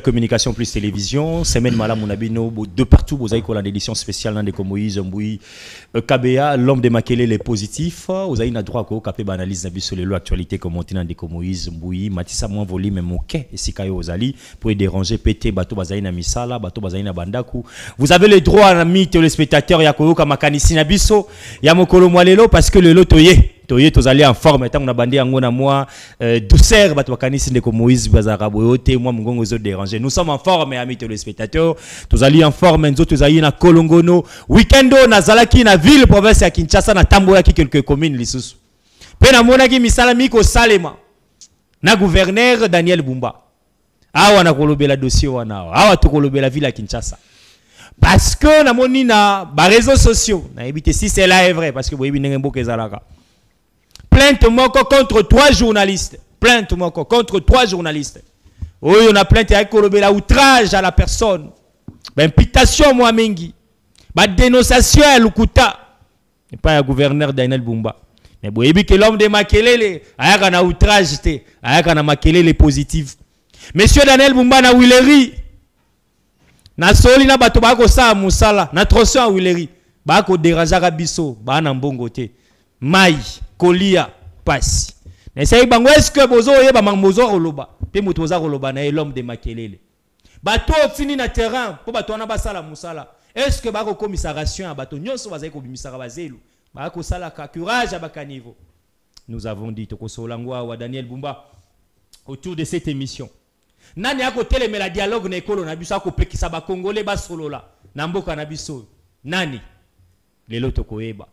Communication plus télévision, semaine Mala Mounabino, de partout, vous avez une édition spéciale dans des Moïse, Mboui, KBA, l'homme de Makele, les positifs, vous avez une droit à capter analyse sur l'actualité comme dans des Moïse, Mboui, Matissa moins volume, Moké, et Sikayo Ozali, pour déranger, péter, bateau Bazaïna Misala, bateau Bazaïna Bandaku. Vous avez le droit, amis téléspectateurs, Yakoyo Kamakanisi Nabiso, Yamokolo Mwalelo, parce que le lotoye. Toye tozali en forme tant on a bandé en ngona moi douceur bato kanisi ndeko Moïse bazaraboyote moi mungongo zo déranger nous sommes en forme amis téléspectateurs tozali en forme nzo tozali na Kolongono weekendo na zalaki na ville province ya Kinshasa na tamboya ki quelques communes lisusu pe na mona ki misala miko salema na gouverneur Daniel Bumba awa na kolobela dossier wana awa to kolobela ville ya Kinshasa parce que na moni na ba réseaux sociaux na éviter si c'est là est vrai parce que boyebi ndenge mboka ezalaka. Plainte moko contre 3 journalistes. Plainte moko contre 3 journalistes. Oui, on a plainte avec la outrage à la personne. Imputation moi mingi. Ba dénonciation à Lukuta. Et pas le gouverneur Daniel Bumba. Mais vous voyez que l'homme de Makelele a un outrage, a un Makelele positif. Monsieur Daniel Bumba na Willery. Na soli na bato ba ko sa musala, na trosso à Willery. Ba ko déranger biso, ba na mbongo te. Mai Kolia passe. N'essaye bango est-ce que bozo yeba mangmozo roloba. Pe motoza roloba na l'homme de Makelele. Bato fini na terrain po bato na basala musala. Est-ce que bako commissaration à bato nyonso bazai ko bimisara bazelu. Bako sala ka courage à bakanivo. Nous avons dit to kosolangwa wa Daniel Bumba autour de cette émission. Nani ako teleme la dialogue na ekolo na biso ko pekisa ba congolais ba solola. Na mboka na biso. Nani? Lelo to koyeba.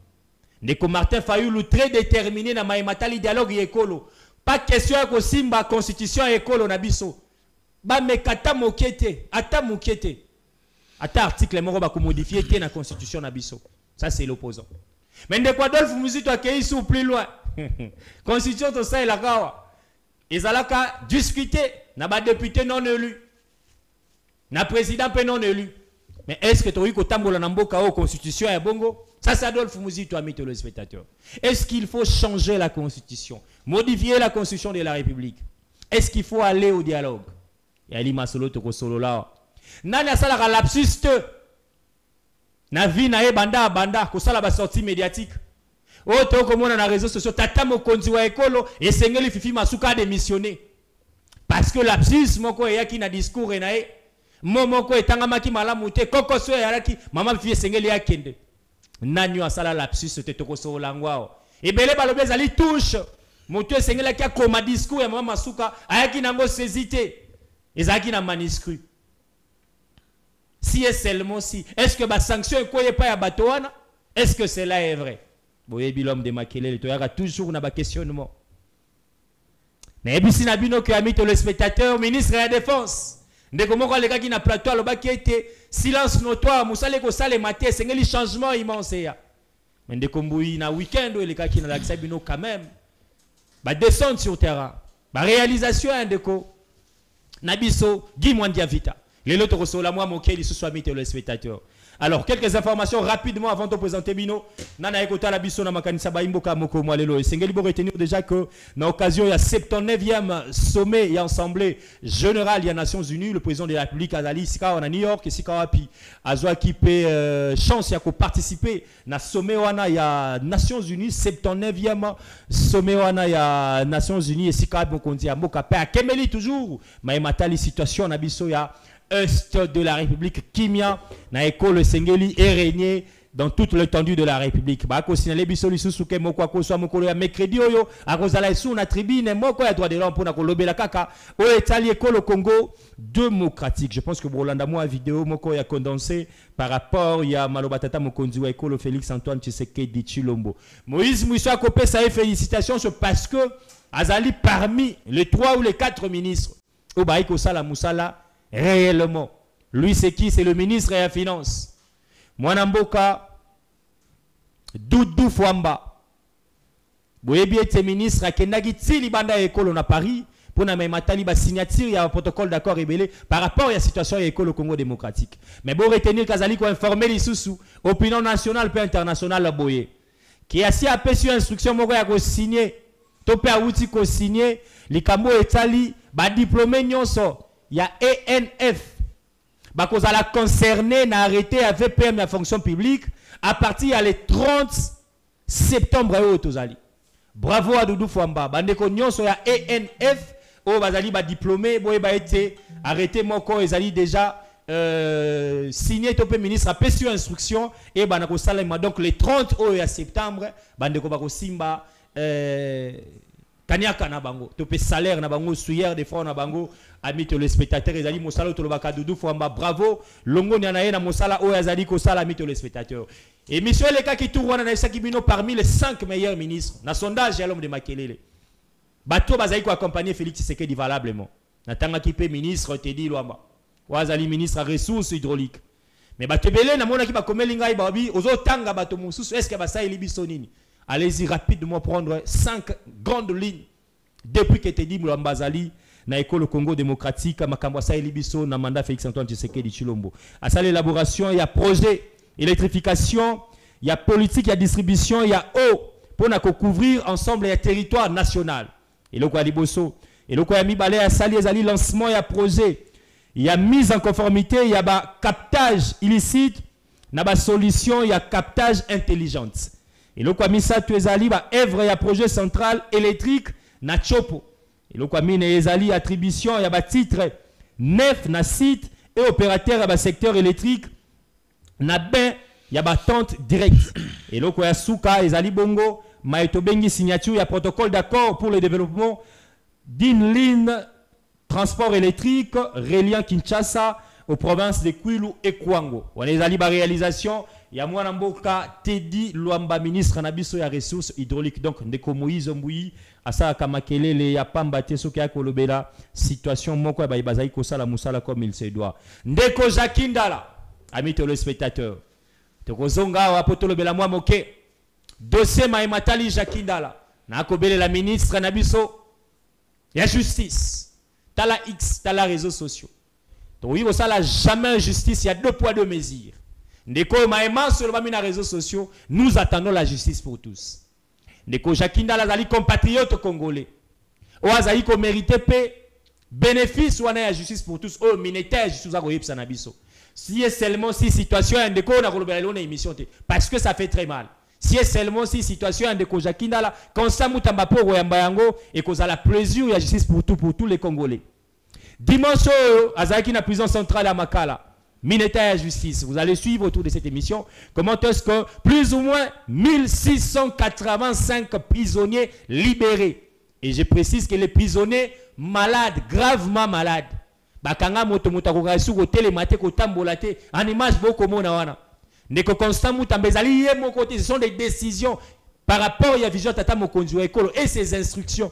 Ndeko Martin Fayulu très déterminé na maimatali dialogue ekolo. Pas question ya kosimba constitution ekolo na biso. Ba mekata mokete, ata mokete. Ata article moko ba ko modifier te na constitution na biso. Ça c'est l'opposant. Mais ndeko Adolphe Muzito akei sous plus loin. Constitution to ça la kawa. Ezalaka discuter na ba député non élu. Na président pe non élu. Mais est-ce que tu as tambola na mboka o constitution ya bongo? Ça c'est Adolphe Muzito, amis téléspectateurs. Est-ce qu'il faut changer la constitution, modifier la constitution de la République? Est-ce qu'il faut aller au dialogue? Et Ali Masolo toko solo là. Nani asala ka lapsus te. Na vi na e banda banda ko sala ba sortie médiatique. O to ko mona na réseaux sociaux tata mokonzi wa ekolo et sengeli fifi masuka démissionner. Parce que lapsus moko yaki na discours na e momoko etanga maki malamu te koko so yaraki mama fifi sengeli yakende. Nanyo asala lapsus te toko so langwao. Ebele balobe zali touche. Moto esengela ki akoma discours ya mama masuka ayaki nango saisité. Ezaki na manuscrit. Si est seulement si. Est-ce que ba sanction ekoye pa ya batoana? Est-ce que cela est vrai? Boye bilom de Makelele to yaka toujours na ba questionnement. Na ebisi na bino que ami le spectateur ministre de la défense. Ndeko moko le gaki na plateau aloba ki était silence notoire musale ko sale maté sengeli changement immense ya. Mais ndeko mbui na week-end le gaki na lakisa bino quand même. Ba descendre sur terrain. Ba réalisation ndeko Nabiso Guy Mwandia Vita. Les autres reçoivent la moi moqué ce soit mis le spectateur. Alors quelques informations rapidement avant de présenter Bino. Nana ekota la biso na makanisa ba imboka moko mwalelo et sengeli bo retenir déjà que na occasion il y a 79e sommet et assemblée générale des Nations Unies le président de la République azali sika na New York et sika wapi azwa kipe chance ya ko participer na sommet wana ya Nations Unies 79e sommet wana ya Nations Unies et sika bokondi ya mboka pe akemeli toujours ma matali situation na biso ya est de la République Kimia na école Sengeli est régné dans toute l'étendue de la République. Ba ko signaler biso lisusu ke moko ko so mokolo ya mercredi oyo akozala isu na tribune moko ya droit de l'homme pona ko lobela kaka o etali école Congo démocratique. Je pense que Bolanda moi vidéo moko ya condensé par rapport ya malobatata mokonzi wa école Félix Antoine Tshisekedi Tshilombo. Moïse Mouissa kopé sa félicitations parce que azali parmi les 3 ou les 4 ministres au baïko sala musala réellement. Lui, c'est qui? C'est le ministre de la Finance. Mwanamboka Doudou Fwamba. Boyebi ete ministre a kendagi tili banda ekolo na Paris pour na matali ba signature ya protocole d'accord rebellé par rapport à la situation ya ekolo Congo démocratique. Mais bon retenir kazali ko informer lisusu opinion nationale et internationale boye. Qui a si apesi instruction moko ya ko signer to pe awuti ko signer likambo etali ba diplômé nyonso il y a ENF. Parce que la concerné n'a arrêté avec PM la fonction publique à partir du 30 septembre. Bravo à Doudou Fouamba. Bandeko nyonso ya ENF. Oh, bazali ba diplômé, boy ba été arrêté moko ezali déjà signé topé ministre a sur instruction et banako salema donc le 30 septembre bandeko bako simba kanyaka na bango topé salaire na bango suyer de francs na bango ami to les spectateurs ezali mosala to lobaka Doudou Fouamba bravo longo ni anaye na mosala o ezali ko sala ami to les spectateurs et monsieur le cas qui tourne wana na Sakibino parmi les 5 meilleurs ministres na sondage ya l'homme de Makelele. Bato bazali ko accompagner Félix Tshisekedi valablement. Natanga kipe ministre Teddy Luamba. Wazali ministre à ressources hydrauliques. Mais bato belé na mona ki ba komelinga babi ozo tanga bato mususu est-ce que ba sa elibiso nini? Allez-y rapidement prendre 5 grandes lignes depuis que Teddy Luamba zali na école Congo démocratique makambo sa elibiso na mandat Félix Antoine Tshisekedi Chilombo. À sa l'élaboration, il y a projet électrification, il y a politique, il y a distribution, il y a eau pour couvrir ensemble les territoires nationaux. Et le quoi liboso et le quoi mi balé à sali ezali lancement il y a projet il y a mise en conformité il y a ba captage illicite na ba solution il y a captage intelligente et le quoi mi ça tu ezali ba œuvre il y a projet central électrique na chopo et le quoi mi ne ezali attribution il y a ba titre neuf na site et opérateur à ba secteur électrique na ben il y a ba tente direct et le quoi souka ezali bongo Maïtobengi signature, il y a protocole d'accord pour le développement d'une ligne transport électrique reliant Kinshasa aux provinces de Kwilu et Kwango. On est allé à la réalisation, il y a moi Namboka Teddy Luamba ministre Nabiso ya ressources hydrauliques donc ndeko Moïse Mbouyi asa Kamakelele ya pamba teso kia kolobela situation moko ba bazai ko sala musala comme il se doit. Ndeko Jakindala amis téléspectateurs. Toko zonga wa potolobela moi moke. Dossier Maïmatali Jakindala. Nakobele la ministre Nabiso. Il y a justice. T'as la X, t'as la réseaux sociaux. Donc oui, ça là jamais justice. Il y a 2 poids 2 mesures. Ndeko Maïma sur les réseaux sociaux. Nous attendons la justice pour tous. Ndeko Jakindala zali compatriote congolais. Oazali ko mérité paix. Bénéfice ou la justice pour tous. Oh militaire justice à Royep Sanabiso. Si seulement si situation ndeko na kolobela lona émission parce que ça fait très mal. Si seulement si situation de Kojakindala, quand ça mutamba pour Royambayango et qu'on a la plaisir et la justice pour tous les Congolais. Dimanche, Azaki na prison centrale à Makala, militaire et justice. Vous allez suivre autour de cette émission comment est-ce que plus ou moins 1685 prisonniers libérés. Et je précise que les prisonniers malades, gravement malades. Bakanga moto mutakoka suko télématé ko tambolate, en image beaucoup mona wana. Ce sont des décisions par rapport à la vision tata mokonzi wa ekolo et ses instructions.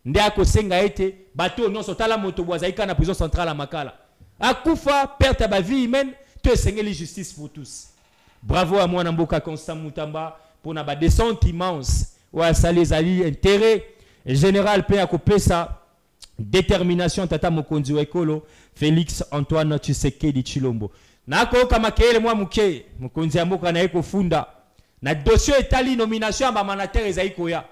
Ndako senga été bateau non sotala moto bozaika na prison centrale à Makala. Akufa perte ba vie humaine, tu es la justice pour tous. Bravo à moi Namboka Constant Moutamba pour na ba descente immense wa sali ali intérêt général pe akopesa détermination tata mokonzi wa ekolo Félix Antoine Tshisekedi Chilombo. Nako kama kele mwa muke mukonzi ya mboka na eko funda na dossier etali nomination ya bamanatere ezaiko ya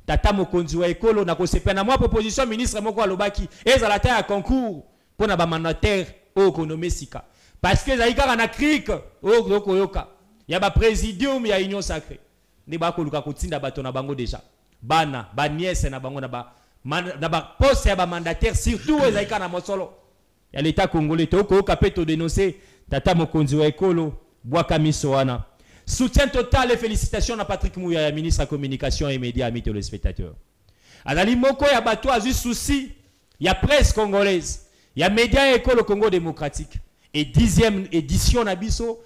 tata mokonzi wa ekolo na kosepa na mwa proposition ministre moko alobaki ezala ta ya concours pona bamanatere o konome sika parce que zaika na crique o koyoka ya ba présidium ya union sacrée ne ba ko luka kotinda bato na bango déjà bana ba nièce na bango na ba poste ya ba mandataire surtout ezaika na mosolo ya l'état congolais to ko kapeto dénoncer tata mokonzi wa ekolo Bwaka Misoana. Soutien total et félicitations à Patrick Mouya, ministre de la communication et médias, amis téléspectateurs. Azali moko ya bato azu souci, il y a presse congolaise, il y a médias école Congo démocratique et 10e édition nabiso,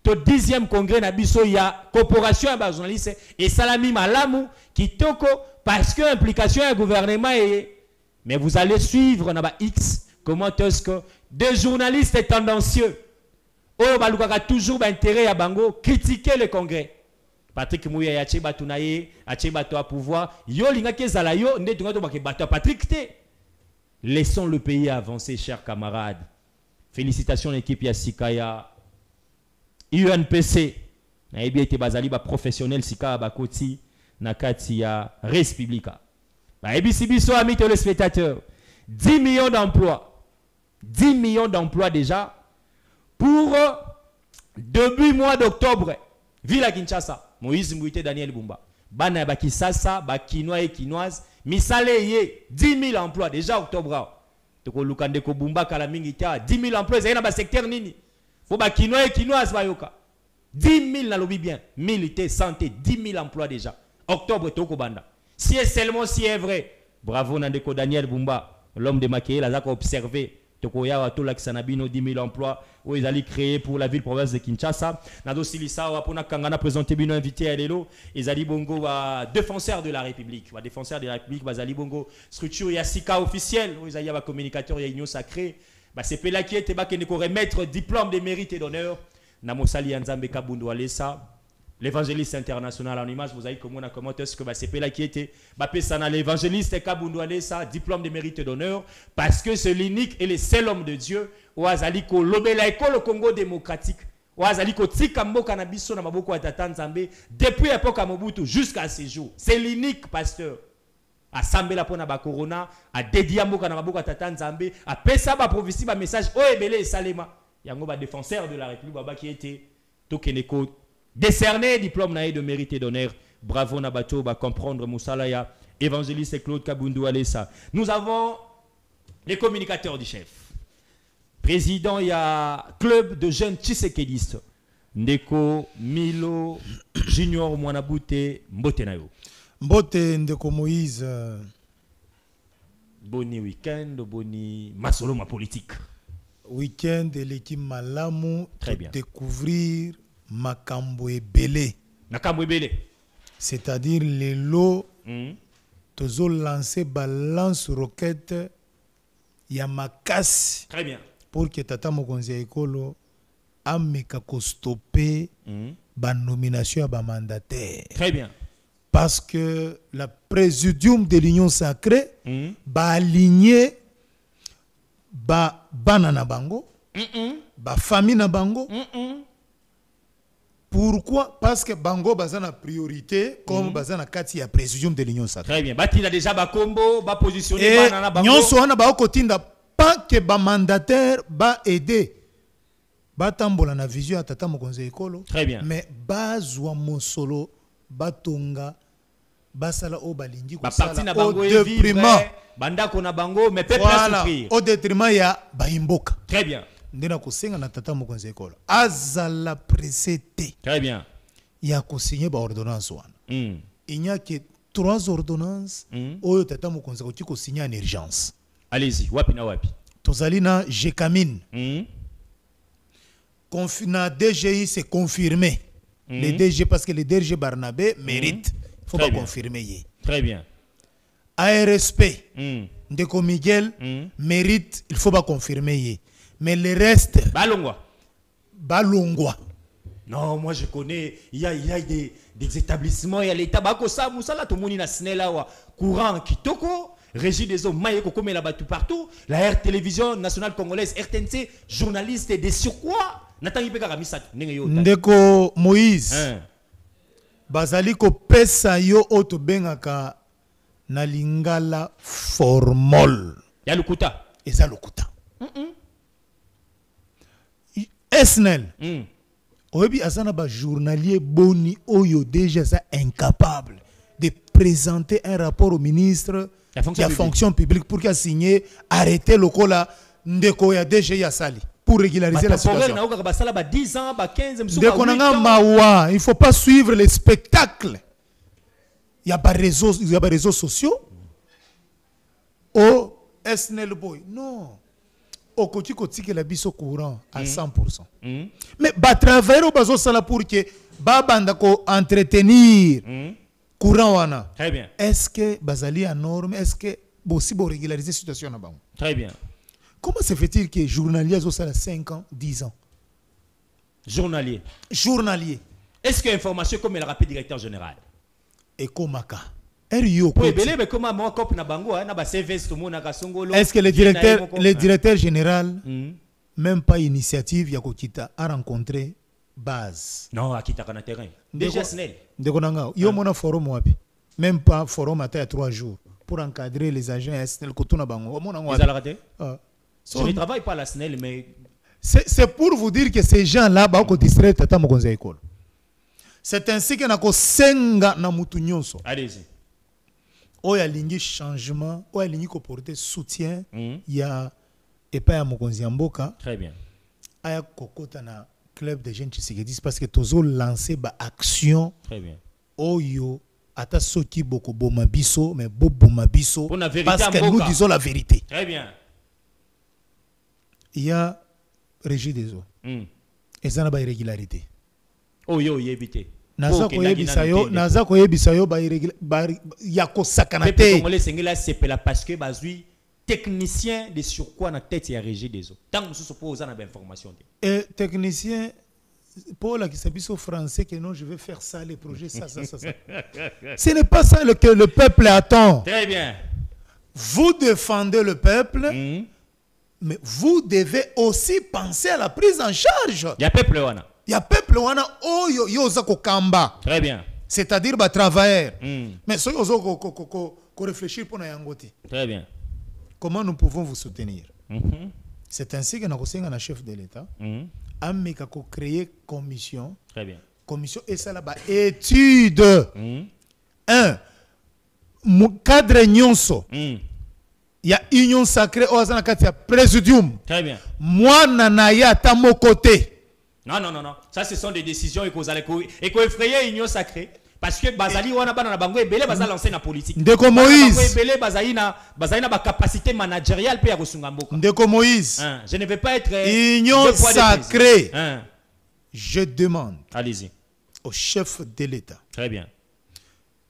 to 10e congrès nabiso, il y a corporation à journaliste et salami malamu qui toko parce que implication du gouvernement est mais vous allez suivre na ba X comment est-ce que des journalistes tendancieux, oh, balukaka toujours intérêt à bango, critiquer le congrès. Patrick Mouya yache batunaye, yache bato à pouvoir, yo linga kezala yo, nde tunga to bake bato Patrick te. Laissons le pays avancer, chers camarades. Félicitations l'équipe ya Sikaya, UNPC, na ebi ete bazali ba professionnel Sikaya bakoti, nakati ya Respublica. Ba ebi sibiso amis téléspectateurs, 10 millions d'emplois. 10 millions d'emplois déjà pour début mois d'octobre. Ville à Kinshasa, Moïse Mbouité, Daniel Bumba. Bana Bakisasa, Bakinois et Kinoises, Misale 10 000 emplois déjà octobre. Toko Lukande Kobumba Kalamingita, 10 000 emplois, c'est un secteur nini. Faut Bakinois et Kinoises Bayoka. 10 000 na lobby bien, militaire, santé, 10 000 emplois déjà. Octobre Toko Banda. Si est seulement si est vrai, bravo Nandeko Daniel Bumba, l'homme de Makéé, la a observé. Tokoya Watolak Sanabino 10 000 emplois où ils allaient créer pour la ville province de Kinshasa. Nado Silisa Wapona Kangana présenté Bino invité à Lelo. Ils allaient bongo défenseur de la République. Défenseur de la République, Bazali bongo structure Yassika officielle où ils allaient communicateur Union sacré. C'est Pela qui était bas qui ne remettre diplôme de mérite et d'honneur. Namosali Nzambe Kabundu Alessa. L'évangéliste international en image, vous avez comment est-ce que c'est Pela qui était l'évangéliste Kabundu Alessa, diplôme de mérite et d'honneur, parce que c'est l'unique et le seul homme de Dieu, Oazaliko Lobela école au Congo démocratique, Oazaliko Tikambo Kanabiso Namaboko Atata Nzambe, depuis l'époque à Mobutu jusqu'à ce jour. C'est l'unique pasteur. À Sambela Pona Bakorona, à Dediambo Kanamaboko Atata Nzambe, à Pesa ba prophétie, ba message, Oebele et Salema. Yango ba défenseur de la République, Baba qui était Tokeneko. Décerné diplôme de mérite et d'honneur. Bravo Nabato, va comprendre Moussalaya, évangéliste Claude Kabundu Alessa. Nous avons les communicateurs du chef. Président, il y a club de jeunes tshisekédistes. Ndeko, Milo, Junior Mwanabute, Mbote Nayo. Mbote Ndeko Moïse. Boni week-end, boni masolo ma politique. Week-end, l'équipe Malamu. Très bien. Découvrir Makambo Ebele. Makambo Ebele. C'est-à-dire les lots. Tozo lancé balance roquette. Yamakasi. Très bien. Pour que Tata Mokonzi Ekolo ameka ko stopper ba nomination à ba mandataire. Très bien. Parce que la présidium de l'Union sacrée ba aligné ba banana bango, ba famille na bango. Pourquoi? Parce que Bango baza na priorité comme baza na kati ya présidium de l'Union sacrée. Très bien. Batina déjà ba combo, ba positionner banana bango. Nyonso wana ba kotinda pas que ba mandataire ba aider. Ba tambola na vision ya Tata Mokonzi Ekolo. Très bien. Mais bazwa mosolo batonga basala o balingi ko sala au détriment banda kona bango mais peuple voilà, à souffrir. Au détriment ya baimboka. Très bien. Ndena ko senga na Tata Mokonzi Ekolo. Azala précédé. Très bien. Ya ko signer ba ordonnance wana. Il n'y a que 3 ordonnances oyo Tata Mokonzi ko signer en urgence. Allez-y, wapi na wapi. Tozali na Jekamine. Na DGI c'est confirmé. Le DG parce que le DG Barnabé mérite. Il faut pas confirmer. Très bien. ARSP. Ndeko Miguel mérite. Il faut pas confirmer. Mais le reste. Balongwa. Non, moi je connais. Il y a des établissements. Il y a l'État. Bakosa, Moussala, tout le monde na Snela, courant, Kitoko. Régie des hommes, Maïko comme là-bas tout partout. La télévision nationale congolaise, RTNC, journaliste et des surcroît. Ndeko Moïse. Bazali ko pesa yo oto bengaka na lingala formol. Ya lukuta. Eza lukuta. Esnel. Oyebi azana ba journalier boni oyo déjà ça incapable de présenter un rapport au ministre de la fonction publique pour qu'il signe arrêter le cola ndeko ya DG ya sali pour régulariser la situation. Ndeko nanga mawa, il faut pas suivre les spectacles. Il y a pas réseaux sociaux. Oh, SNL boy. Non. Au côté que la biso courant à 100%. Mais ba travailler au bazo sala pour que ba banda ko entretenir courant wana. Très bien. Est-ce que bazali à norme? Est-ce que possible régulariser la situation na bango? Très bien. Comment se fait-il que journalier zo sala 5 ans, 10 ans? Journalier. Journalier. Est-ce que information comme le rappel directeur général? Et komaka. Est-ce que le directeur général, même pas initiative, Yakokita, a rencontré base? Non, Akita a terrain. Déjà, Snell. Yo mona forum wapi. Même pas forum à 3 jours pour encadrer les agents SNL Kotuna Bango. Je ne travaille pas à la SNEL, mais... C'est pour vous dire que ces gens-là, ils distraire tata mokonzi école. C'est ainsi que nako senga na mutu nyonso. Allez-y. Il y a un changement, il y a un porter soutien, il y a pas mokonzi mboka. Très bien. Il y a kokota na club de jeunes Tshisekedi parce que tozo lancer ba action. Très bien. Oyo ata soki boko boma biso mais boma biso parce que nous disons la vérité. Très bien. Il y a Régie des eaux. Et ça n'a pas irrégularité. Oh yo yebité. Naza ko yebisayo ba yako sakanate. Congolais sengela sepela parce que bazui technicien de surcroît na tête ya Régie des eaux. Tant que nous supposons na information. Et technicien Paul a qui s'habille au français que non je vais faire ça les projets ça. Ce n'est pas ça que le peuple attend. Très bien. Vous défendez le peuple. Mais vous devez aussi penser à la prise en charge. Il y a peuple wana. Il y a peuple wana oyo yoza ko kamba. Très bien. C'est-à-dire ba travailleurs. Mais soyo ozo ko réfléchir pour na yangoti. Très bien. Comment nous pouvons vous soutenir? C'est ainsi que na ko senga na chef de l'État. Ameka ko créer commission. Très bien. Commission et ça là ba étude. Cadre nyonso. Il y a union sacrée au Azanakatia présidium. Très bien. Moi, Nanaya, à mon côté. Non. Ça, ce sont des décisions et qu'on effrayer union sacrée. Parce que Bazali, on a na bango et belé Bazali lancé la politique. Ndeko Moïse. Belé Bazali na capacité managériale pour Yarosungamboka. Ndeko Moïse. Je ne vais pas être union sacrée. Je demande. Allez-y. Au chef de l'État. Très bien.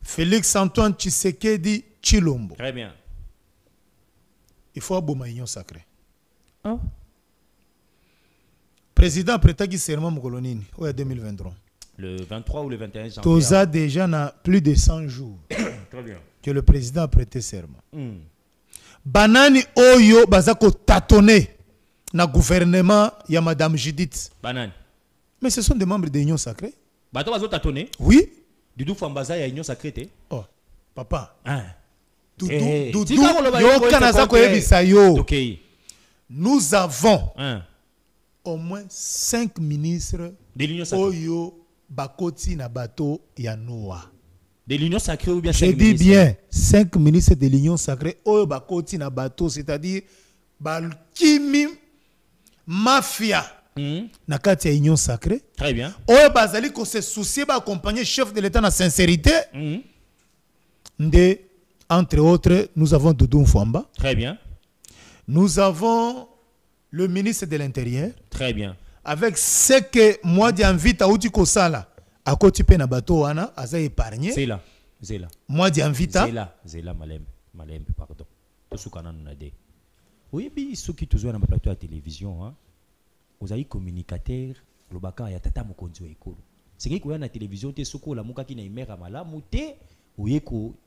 Félix Antoine Tshisekedi Tshilombo. Très bien. Il faut aboma union sacrée. Oh. Président Prétagi serment Mokolonini, en 2023. Le 23 ou le 21 janvier. Toza déjà na plus de 100 jours. Très bien. Que le président a prêté serment. Banani Oyo Bazako tâtonné na gouvernement ya Madame Judith. Banani. Mais ce sont des membres de l'Union sacrée. Bato Bazo tâtonné. Oui. Doudou Fambaza ya Union sacrée. Oh, papa. Nous avons au moins 5 ministres de l'Union sacrée. Oyo Bakoti na bato ya Noah. De l'Union sacrée ou bien 5 ministres? Je dis bien 5 ministres de l'Union sacrée Oyo Bakoti na bato, c'est-à-dire Balkimi Mafia. Na kati ya Union sacrée. Très bien. Oyo bazali ko se soucier ba accompagner chef de l'État na sincérité. Entre autres, nous avons Doudou Mfwamba. Très bien. Nous avons le ministre de l'Intérieur. Très bien. Avec ce que moi j'invite à Outi Kosala, à côté de Nabato Wana, à ça épargné. C'est là. Moi j'invite à. C'est là, Malem, pardon. Tout ce qu'on a dit. Oui, puis ceux qui toujours dans le plateau à la télévision, vous avez communicateur, le baka ya tata mokonzi wa ekolo. C'est que quand la télévision, tu es soko la muka qui na imera malamu te. Ou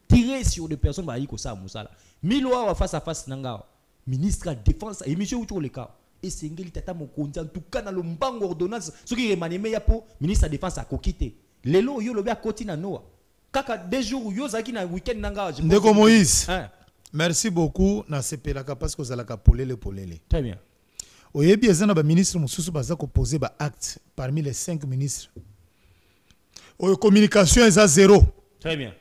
tirer sur des personnes qui ont ça musala. Miloa face à face nanga ministre de la défense et monsieur autour le cas et c'est ngeli tata mokonzi en tout cas dans le mbango ordonnance ce qui remaneme ya po ministre de la défense a kokité lelo yo lobi a kotina noa kaka 2 jours yo zaki na week-end nanga Ndeko Moïse. Merci beaucoup na sepelaka parce que vous allez polele. Très bien. Oyebi ezana ba ministre mususu baza ko poser ba acte parmi les 5 ministres. Communication est à 0. Très bien.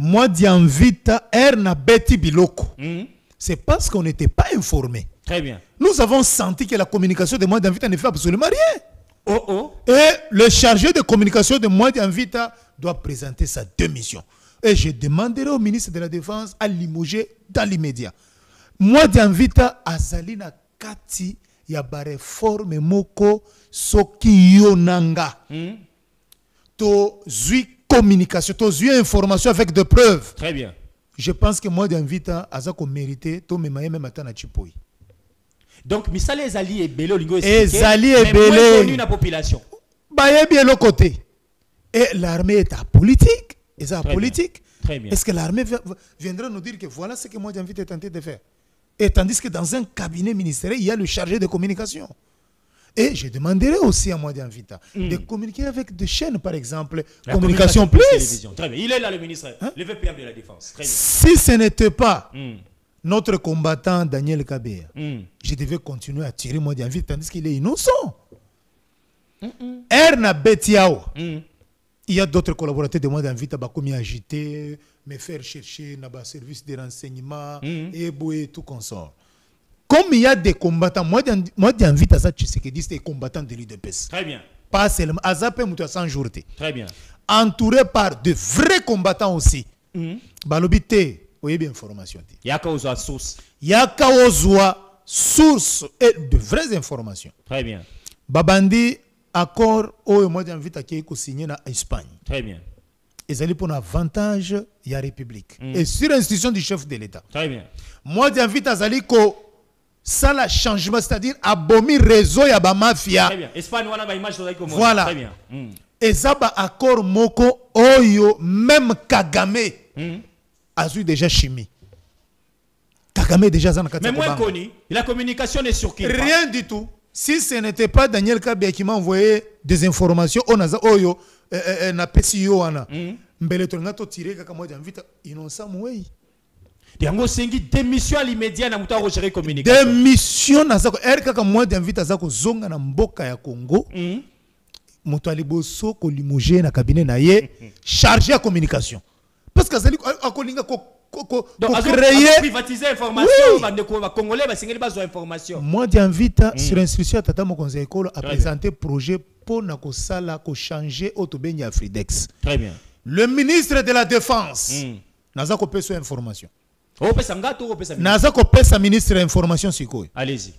Moi, j'invite Erna Betty Biloko. C'est parce qu'on n'était pas informé. Très bien. Nous avons senti que la communication de moi d'invite ne fait absolument rien. Oh. Et le chargé de communication de moi d'invite doit présenter sa démission. Et je demanderai au ministre de la Défense à limoger dans l'immédiat. Moi d'invite Azalina Kati Yabare Forme Moko Soki Yonanga. To Zui communication, tu as information avec des preuves. Très bien. Je pense que moi d'invite à Azako mérité, to même matin à Chipoi. Donc misale ezali et belé lingo ezali et belé la population. Baye bien le côté. Et l'armée est à politique, est à politique. Très bien. Est-ce que l'armée viendra nous dire que voilà ce que moi d'invite est tenté de faire? Et tandis que dans un cabinet ministériel, il y a le chargé de communication. Et je demanderai aussi à moi d'inviter de communiquer avec des chaînes, par exemple, la Communication Plus. Très bien. Il est là, le ministre, le VPM de la Défense. Très bien. Si ce n'était pas notre combattant Daniel Kabea, je devais continuer à tirer moi d'invite tandis qu'il est innocent. Erna Betiao. Il y a d'autres collaborateurs de moi d'invite à commis agiter, me faire chercher dans le service de renseignement et tout consort. Comme il y a des combattants, moi d'invite à ça, tu sais que c'est des combattants de l'UDPS. Très bien. Pas seulement, à Zapé Mouta sans jour. Très bien. Entouré par de vrais combattants aussi. Balobité, vous avez bien information. Il y a qu'à source. Il y a qu'à source et de vraies informations. Très bien. Babandi, accord, moi d'invite à qui signé en Espagne. Très bien. Ils allaient pour l'avantage, il y a République. Et sur l'institution du chef de l'État. Très bien. Moi d'invite à Zali ko ça la changement, c'est-à-dire abomi réseau ya ba mafia. Très bien. Espagne wana ba image de voilà. Très bien. Et ça ba accord moko oyo même Kagame a eu déjà chimie. Kagame déjà ça na kati. Mais moins connu, la communication est sur qui? Rien du tout. Si ce n'était pas Daniel Kabea qui m'a envoyé des informations, on a oyo na PCO wana. Mbele to ngato tirer kaka moi d'invite innocent moi. Yango sengi démission à l'immédiat na muta gérer communication. Démission na zako kaka moi d'invite à zako zonga na mboka ya Congo. Moto aliboso ko limogé na cabinet na ye chargé à communication. Parce que azali akolinga ko créer privatiser information bande ko ba congolais ba singeli bazo information. Moi d'invite sur instruction à tata mokonzi école a présenté projet pour na ko sala ko changer autobeni Afridex. Très bien. Le ministre de la Défense naza ko pesa information. Naza ko pesa ministre de l'information sikoy. Allez-y.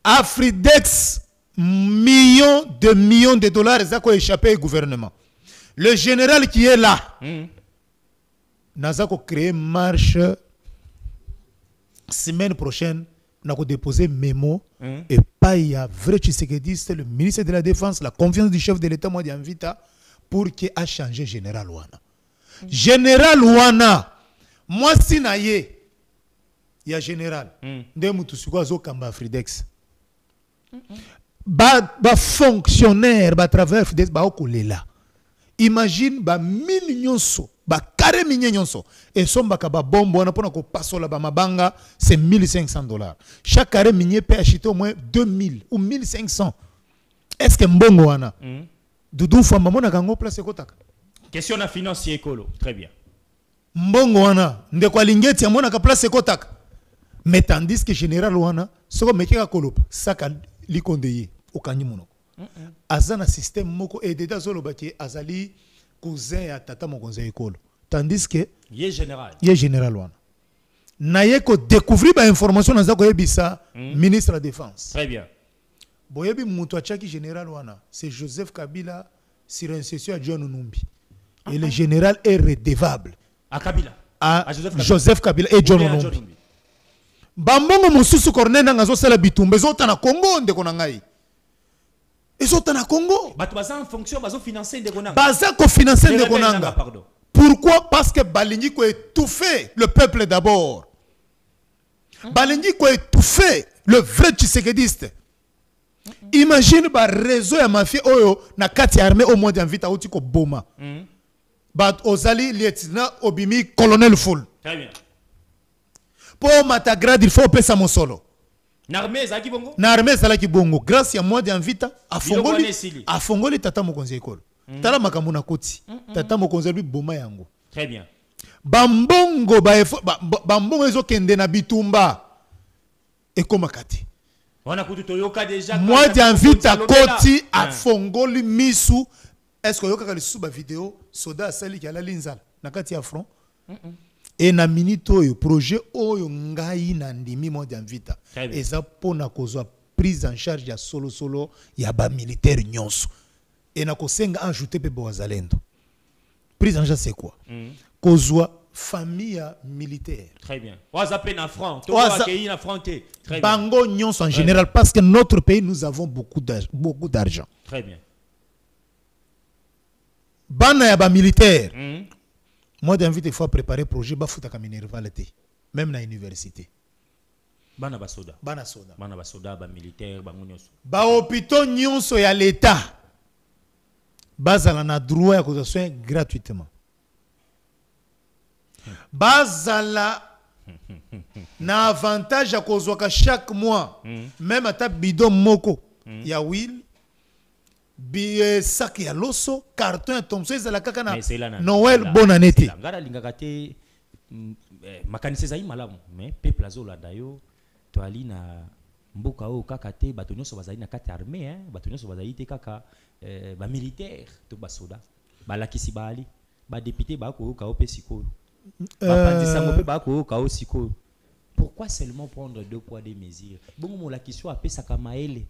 Afridex millions de dollars ça ko échappé au gouvernement. Le général qui est là naza ko créer marche semaine prochaine na ko déposer mémo et pas il y a vrai Tshisekedi le ministre de la Défense la confiance du chef de l'État moi d'invita pour qu'il a changé général Wana. Général Wana moi si na ye il y a général nde mutu siko azokamba Afridex ba fonctionnaire ba travers Afridex ba okolela imagine ba millions so ba carré millions so et somba ka ba bombo na pona ko pasola ba mabanga c'est $1,500 chaque carré minier peut acheter au moins 2,000 ou 1,500 est-ce que mbongo wana Doudou Famba mona kango place kotaka question na financier écolo très bien mbongo wana ndeko alingeti ya mona ka place kotaka mais tandis que général wana soko mekeka kolopa saka likondeye okanyi monoko azana système moko et d'état zolo baki azali cousin ya tata mokonzi école tandis que ye général wana na ye ko découvrir ba information na zako yebisa ministre de la Défense très bien boyebi muto achaki général wana c'est Joseph Kabila sur instruction à John Numbi et le général est redevable à Kabila à Joseph Kabila et John Numbi bambongo mosusu cornena ngazo sala bitumba ezota na Congo ndeko na ngai ezota na Congo bato baza en fonction bazo financer ndeko na baza ko financer ndeko na pourquoi parce que balingi ko étouffer le peuple d'abord balingi ko étouffer le vrai Tshisekediste. Imagine ba réseau ya mafia oyo na kati armée au moins d'invite outi ko boma bat ozali lieutenant obimi colonel full très bien pour mata grade il faut pesa mon solo na armée zaki bongo grâce à moi d'invite a fongoli tata mokonzi école tala makambo na koti tata mokonzi lui boma yango très bien bambongo bambongo ezo kende na bitumba ekoma kati moi d'invite à koti a fongoli misu est-ce que yoka le suba vidéo soda sali ki ala linzala na kati ya front et na minute oyo projet oyo ngai na ndimi moi d'invite eza pona kozwa prise en charge ya solo ya ba militaire nyonso et na kosenga ajouter pe bazalendo prise en charge c'est quoi kozwa famille militaire très bien oza pe na front to accueillir na fronté très bien bango nyonso en général parce que notre pays nous avons beaucoup d'argent très bien bana ya ba militaire moi d'invite il faut préparer projet ba futa ka minervalité même na université bana basoda ba militaire bango nyonso ba hôpitaux nyonso ya l'état bazala na droit ya kozwa soin gratuitement bazala na avantage à kozwaka chaque mois même ata bidon moko ya huile sac ya loso carton ya Thomson ezala kaka na Noël bonne année te ngara lingaka te makanisi ezali malamu mais peuple azolanda yo to ali na mboka oyo kaka te bato nyonso bazali na kati armée bato nyonso bazali te kaka ba militaire to ba soda balakisi bali ba député ba ko ka ope sikoyo bapandisa ngope ba ko ka o sikoyo. Pourquoi seulement prendre deux poids deux mesures? Bongo molakisi apesa kamaele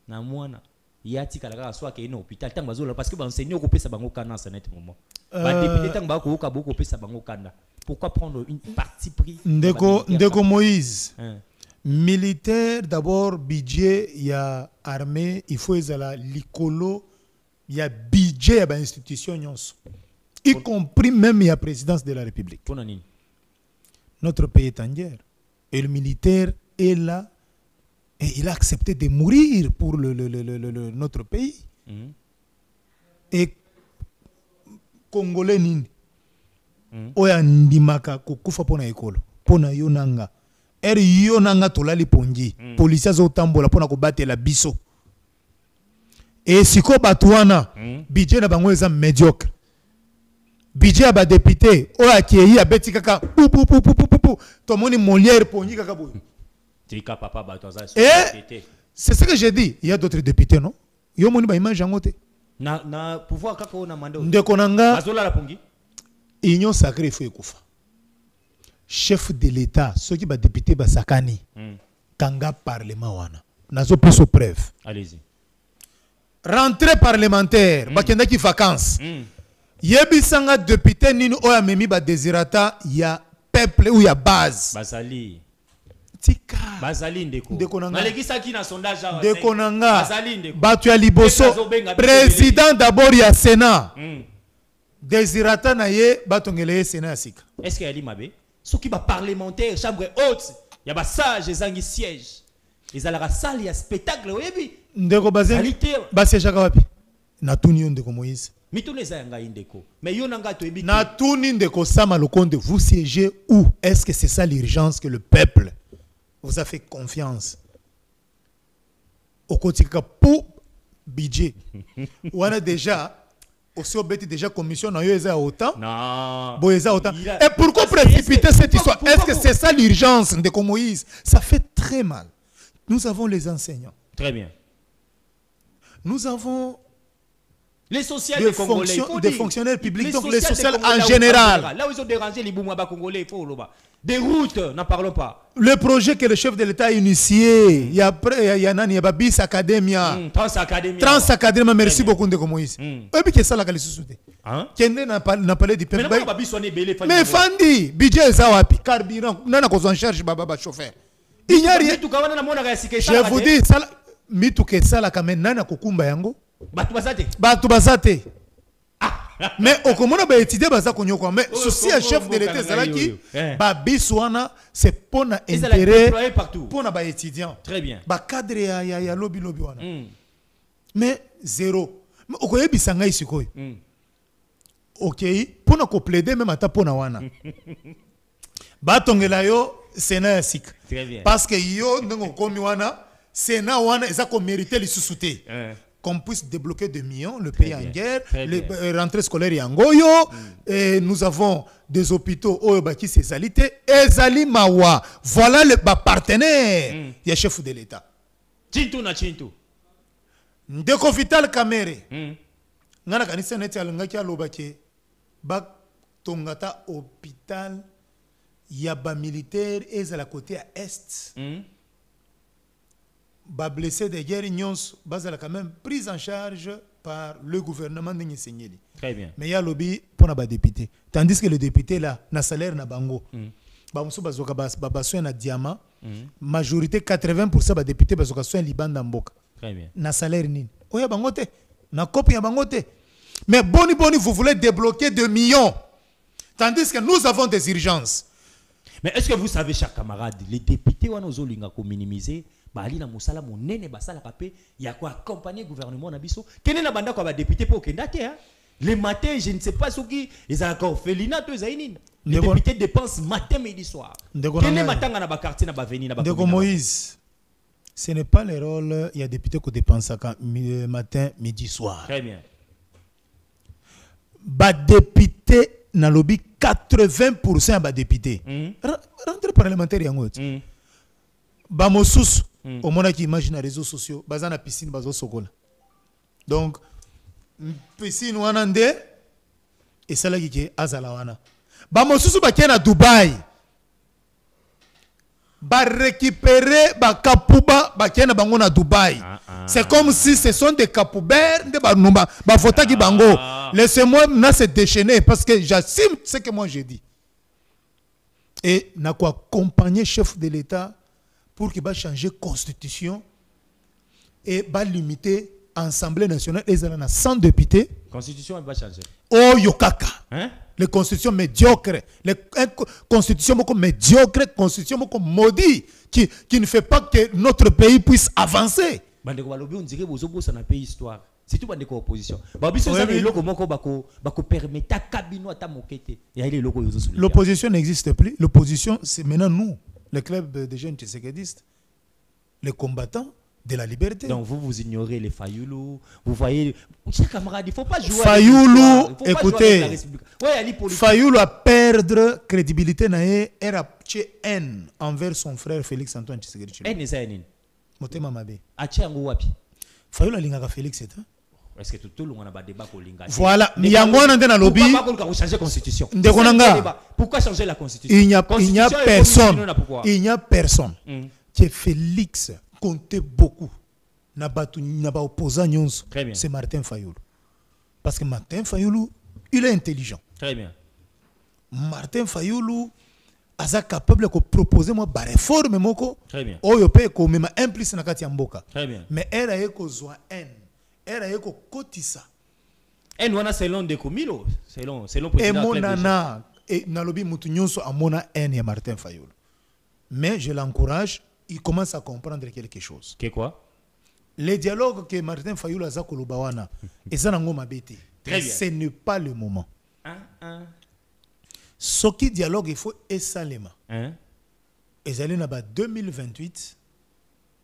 na mwana yati kala kaka soit ke ino hôpital tant bazola parce que ba enseignant ko pesa bango kana en net moment ba député tant ba ko ka boko pesa bango kanda. Pourquoi prendre une partie pris? Ndeko Moïse militaire d'abord budget ya armée il faut ezala likolo ya budget ya ba institution nyonso y compris même la présidence de la République. Notre pays est en guerre et le militaire est là et il a accepté de mourir pour notre pays. Et Congolais nini oya ndimaka kukufa pona ekolo pona yonanga yonanga tolali pongi policiers zo tambola pona ko batela biso et siko batwana budget na bango eza médiocre budget à ba député oya kiyi abeti kaka to moni Molière pongi kaka boy tika papa batoza c'est ce que j'ai dit. Il y a d'autres députés non yo moni ba image ngote na pouvoir kaka ona mando ndeko nanga bazola la pongi union sacrée il faut ekufa chef de l'état ceux qui ba député ba sakani kanga parlement wana nazo peso preuve. Allez-y. Rentrée parlementaire bakenda ki vacances yebisanga député nini oya memi ba désirata ya peuple ou ya base basali tika basali ndeko nalekisa ki na sondage awa ndeko nanga basali ndeko batu ya liboso président d'abord ya Sénat désirata na ye batongele Sénat ya sika. Est-ce qu'il y a dit mabe soki ba parlementaire chambre haute ya ba sage ezangi siège ezalaka salle ya spectacle oyebi ndeko bazengi basiège wapi na tuni yo ndeko Moïse mitone za yanga indeko mais yo nanga to ebi na tuni ndeko Sama Lokonde vous siégez où? Est-ce que c'est ça l'urgence que le peuple vous a fait confiance au kotika pour budget on a déjà aussi obéti déjà commission na yo eza autant non bon eza autant et pourquoi précipiter cette histoire? Est-ce que c'est ça l'urgence ndeko Moïse? Ça fait très mal. Nous avons les enseignants, très bien, nous avons les sociales des Congolais, des fonctionnaires publics, donc les sociales en général. Là où ils ont dérangé les Boumaba Congolais, il faut le bas. Des routes, n'en parlons pas. Le projet que le chef de l'État a initié, il y a Nani, il y a Babis Academia. Trans-Academia, merci beaucoup de Moïse. Et puis, qu'est-ce que ça la qualité? Kende n'a parlé du peuple. Mais Fandi, budget Zawapi, carburant, n'a pas en charge Baba chauffeur. Il n'y a rien. Je vous dis, ça, mituke sala kame nana kokumba yango. Batu basate. Mais au komona ba étudier baza konyoko mais souci à chef de l'État zalaki ba biswana c'est pour na intérêt pour na ba étudiant. Très bien. Ba cadre ya lobby wana. Mais zéro. Mais okoyebisa ngai sikoyo. OK, pour na ko plaider même ata pona wana. Ba tongela yo Sénat sik. Très bien. Parce que yo ndongo komi wana Sénat wana eza ko mériter les sous-soutés. Qu'on puisse débloquer des millions, le pays en guerre, les rentrées scolaires en goyo, et nous avons des hôpitaux qui c'est salité, et Zali Mawa, voilà le partenaire, il y a chef de l'État. Chintu na chintu. Ndeko Vital Kamere, ngana kanisa neti alungaki alobaki, bak tongata hôpital, yaba militaire, et à la côté à est. Ba blessé de guerre nyons bazala quand même prise en charge par le gouvernement de Nyesenyeli. Très bien. Mais il y a lobby pour na ba député. Tandis que le député là na salaire na bango. Ba muso bazoka ba soin na diamant. Majorité 80% ba député bazoka soin libanda mboka. Très bien. Na salaire nini? Oya bangote. Na copie ya bangote. Mais boni vous voulez débloquer 2 millions. Tandis que nous avons des urgences. Mais est-ce que vous savez chers camarades, les députés wana ozolinga ko minimiser bali na musala monene basala kapé ya ko accompagner gouvernement na biso kene na banda ko ba député po kenda te Les matins, je ne sais pas ce qui. Ils ont encore fait l'inato, les députés dépensent matin, midi, soir. Quel est matin dans le quartier, dans le Moïse, ce n'est pas le rôle. Il y a des députés qui dépensent matin, midi, soir. Très bien. Bah, député, dans le lobby, 80% de députés. Rentrez parlementaire, yango. Bah, Moussous, au moment qui imagine les réseaux sociaux, bah, dans la piscine, bah, au Sokola. Donc, piscine, wanande, et ça là qui est Azalawana. Bah, Moussous, bah, qui est à Dubaï. Bah, récupérer, bah, Kapouba, bah, qui est à Dubaï. C'est comme si ce sont des Kapoubers, des Banouba, bah, Fota qui bango. Laissez-moi là se déchaîner parce que j'assume ce que moi j'ai dit. Et n'a quoi accompagner chef de l'État pour qu'il va changer la constitution et va limiter l'Assemblée nationale. Et il y a 100 députés. La constitution elle va changer. Oh yokaka. Hein? Les constitutions médiocres. Les constitutions médiocres, constitutions maudit qui ne fait pas que notre pays puisse avancer. On dirait que vous avez un pays histoire. C'est tout le opposition. L'opposition n'existe plus. L'opposition, c'est maintenant nous, le club de jeunes tshisekidistes, les combattants de la liberté. Donc vous ignorez les Fayoulou. Vous voyez, chers camarades, il ne faut pas jouer. Fayoulou, écoutez, Fayoulou a perdre crédibilité et a haine envers son frère Félix Antoine Tshisekedi. Haine c'est haine. Motema mabe. Achango wapi. Fayoulou a lingaka Félix c'est ça. Est-ce que tout le monde a débat pour l'inga? Voilà, il y a un dans le lobby. Pourquoi changer la constitution? Pourquoi changer la constitution? Il n'y a personne qui est Félix comptait beaucoup. N'a pas opposant. C'est Martin Fayoulou. Parce que Martin Fayoulou, il est intelligent. Très bien. Martin Fayoulou est capable de proposer une réforme. Très bien. Il peut même impliquer dans la mboka. Très bien. Mais elle a besoin haine. Elle a kotisa. Et nous avons selon des comilo, selon président. Et monana et nalobi mutunyonso amona haine ya Martin Fayoulou. Mais je l'encourage, il commence à comprendre quelque chose. Que quoi? Les dialogues que Martin Fayoulou a kolobawana et ça nango mabete. Ce n'est pas le moment. Ce qui dialogue il faut esalema. Et ça na ba 2028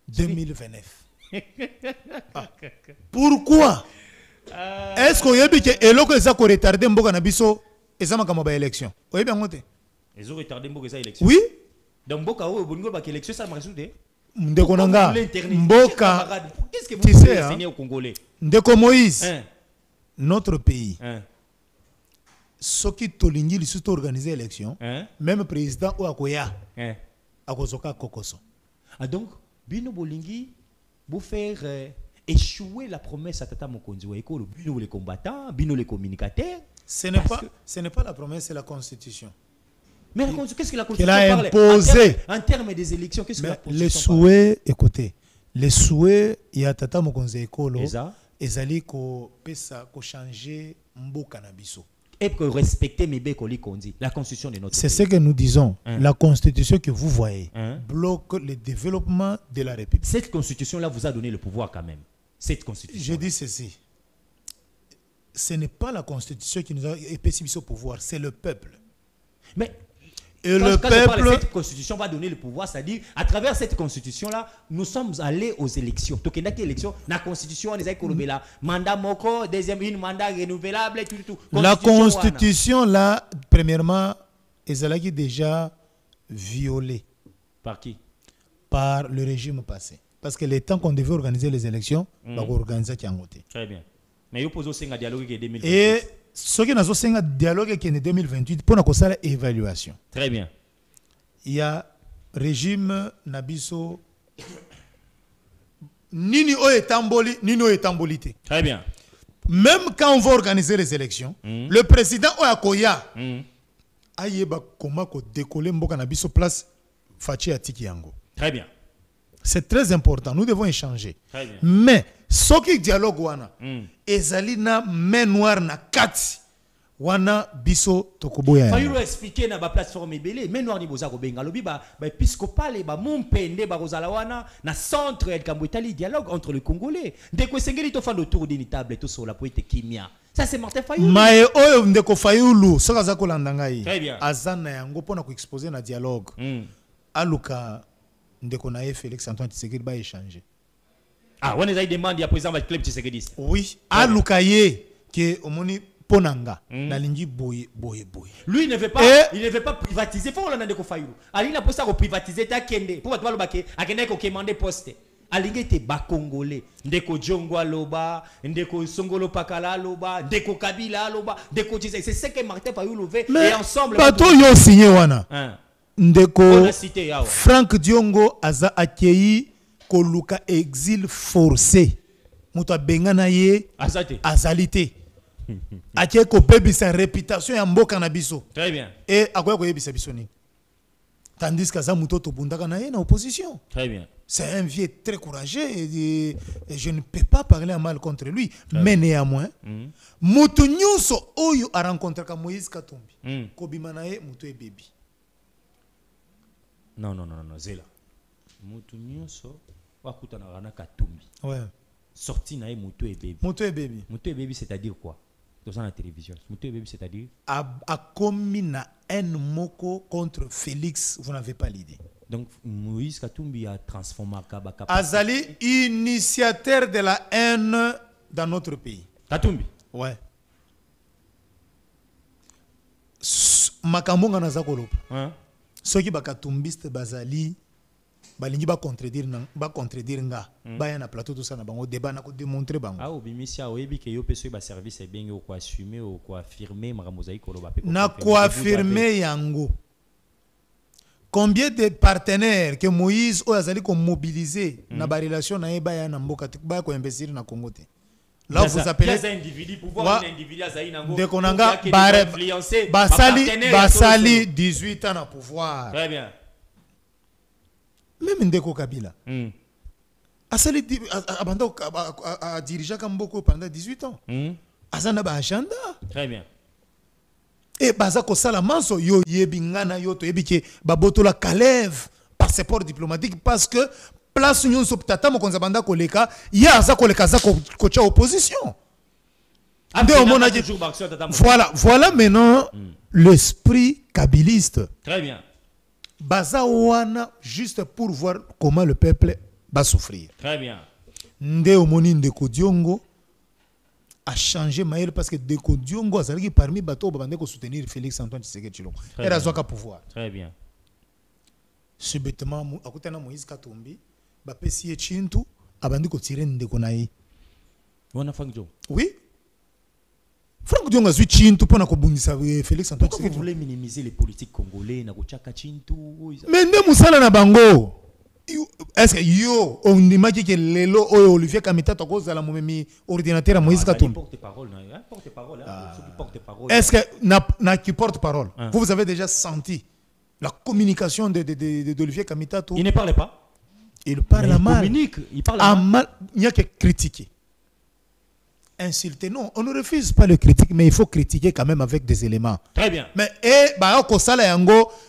2029. Pourquoi? Est-ce qu'on y a dit que l'eau que ça a retardé mboka na biso et ça m'a comme élection? Oui bien monté. Ils ont retardé mboka ça élection. Oui. Donc mboka où bongo ba élection ça m'a résoudé. Ndekonanga. Mboka. Qu'est-ce que vous voulez enseigner aux Congolais? Ndeko Moïse. Notre pays. Ce qui tolingi li surtout organiser élection. Même président ou akoya. Akozoka kokoso. Ah donc bino bolingi pour faire échouer la promesse à Tata Mokonzi Waeko, bino les combattants, bino les communicateurs. Ce n'est pas la promesse, c'est la Constitution. Mais qu'est-ce que la Constitution a imposé en termes des élections? Qu'est-ce que la Constitution les souhaits, écoutez, les souhaits, il y a Tata Mokonzi Waeko, ils allaient changer mboka na biso. Et pour respecter mes bécolis qu'on dit, la constitution de notre pays. C'est ce que nous disons. La constitution que vous voyez bloque le développement de la République. Cette constitution-là vous a donné le pouvoir quand même. Cette constitution. Je dis ceci. Ce n'est pas la constitution qui nous a épaissi ce pouvoir, c'est le peuple. Mais et le peuple, cette constitution va donner le pouvoir, c'est-à-dire à travers cette constitution-là, nous sommes allés aux élections. Donc, il y a des élections, la constitution, on les a mandat moko, deuxième, une mandat renouvelable, tout. La constitution, là, premièrement, elle a déjà violée. Par qui? Par le régime passé. Parce que le temps qu'on devait organiser les élections, on va organiser qui a voté. Très bien. Mais il y a un dialogue qui est 2028. Et ce qui est un dialogue qui est 2028 pour une évaluation. Très bien. Il y a régime Nabiso Nini o etamboli, Nini o etambolité. Très bien. Même quand on va organiser les élections, le président Oyakoya ayeba comment ko décoller mboka Nabiso place Fachi Atiki Yango. Très bien. C'est très important. Nous devons échanger. Très bien. Mais ce qui dialogue wana ezalina main noire na kati wana biso tokoboya. Fayoulou expliquer na ba plateforme ebele main noire ni boza ko benga lobi ba épiscopal ba mompende ba kozala wana na centre el Kambwetali dialogue entre les Congolais. Ndeko sengeli to fando autour d'une table tout sur la poète kimia. Ça c'est Martin Fayulu. Mais oyo ndeko Fayulu soka za kolanda ngai. Très bien. Azana yango pona ko exposer na dialogue. Aluka ndeko na Félix Antoine Tshisekedi ba échanger. Ah, on les a demandé à président du club Tshisekedi. Oui, aluka ye que omoni ponanga na lingi boye. Lui il ne veut pas privatiser. Faut on ndeko Fayulu. Ali na posa ko privatiser ta kende. Pour toi lobake akende ko commander poste. Alingi te ba congolais. Ndeko Jongwa loba, ndeko Songolo Pakala loba, ndeko Kabila loba, ndeko Tshisekedi. C'est ce que Martin Fayulu veut et ensemble bato yo signé wana. Ndeko Frank Diongo aza akei koluka exil forcé. Muto bengana ye azalité. Akie ko bebisa réputation ya mboka na biso. Très bien. Et akoya ko yebisa biso ni. Tandis que Zamuto Tobundaka na ye na opposition. Très bien. C'est un vieux très courageux et je ne peux pas parler en mal contre lui. Mais néanmoins, Mutu Nyuso Oyo a rencontré Moïse Katumbi. Kobimanae Mutu et Baby. Non, Zela. Mutu Nyuso Wakuta na Katumbi. Ouais. Sorti na Mutu et Baby. Mutu et Baby. Mutu et Baby, c'est-à-dire quoi? Dans la télévision. Mutu et Baby, c'est-à-dire? A commis na un moko contre Félix, vous n'avez pas l'idée. Donc Moïse Katumbi a transformé Kabaka. Azali, initiateur de la haine dans notre pays. Katumbi. Ouais. Makambonga na zakolopa. Hein? Ceux qui bakatumbiste bazali balingi ba contredire nga. Ba ya na plateau tout ça na bango débat na ko démontrer bango. Ah obimisia oyebi ke yo peso ba service e bien ko assumer ou ko affirmer maramozaï ko loba pe. Na ko affirmer yango. Combien de partenaires que Moïse a mobilisé dans la relation na eba na mboka ba ko investir na Congo te. Là vous appelez des individus pouvoir un individu azaï nango. De konanga basali 18 ans na pouvoir. Très bien. Même Ndeko Kabila. Asali abanda a dirigé Kamboko pendant 18 ans. Azana ba agenda. Très bien. Et bazako salamanso yo yebingana yo to yebike babotola Kalev passeport diplomatique parce que place nyonso tata mo konza banda koleka ya za koleka za ko cha opposition. Voilà maintenant l'esprit kabiliste. Très bien. Bazawana juste pour voir comment le peuple va souffrir. Très bien. Nde omoni Ndeko Diongo a changé Maël parce que Ndeko Diongo a parmi bateaux babande ko soutenir Félix Antoine Tshisekedi Tshilombo. Elle a zoka pouvoir. Très bien. Subitement akutana Moïse Katumbi ba pesi e Chintu abandi ko tirer Ndeko nayi. Wana Frank Diongo. Oui. Frank Diongo a zui Chintu pour na ko bungisa Félix Antoine Tshisekedi. Vous voulez minimiser les politiques congolais na ko chaka Chintu. Mais nde musala na bango. Est-ce que yo on imagine que lelo Olivier Kamita to cause la momemi ordinateur Moïse Katumbi porte-parole porte-parole. Est-ce que na qui porte-parole vous avez déjà senti la communication de Olivier Kamita? Il ne parle pas. Il parle mal. Il parle mal. Il n'y a que critiquer. Insulter, non, on ne refuse pas le critique, mais il faut critiquer quand même avec des éléments. Très bien. Mais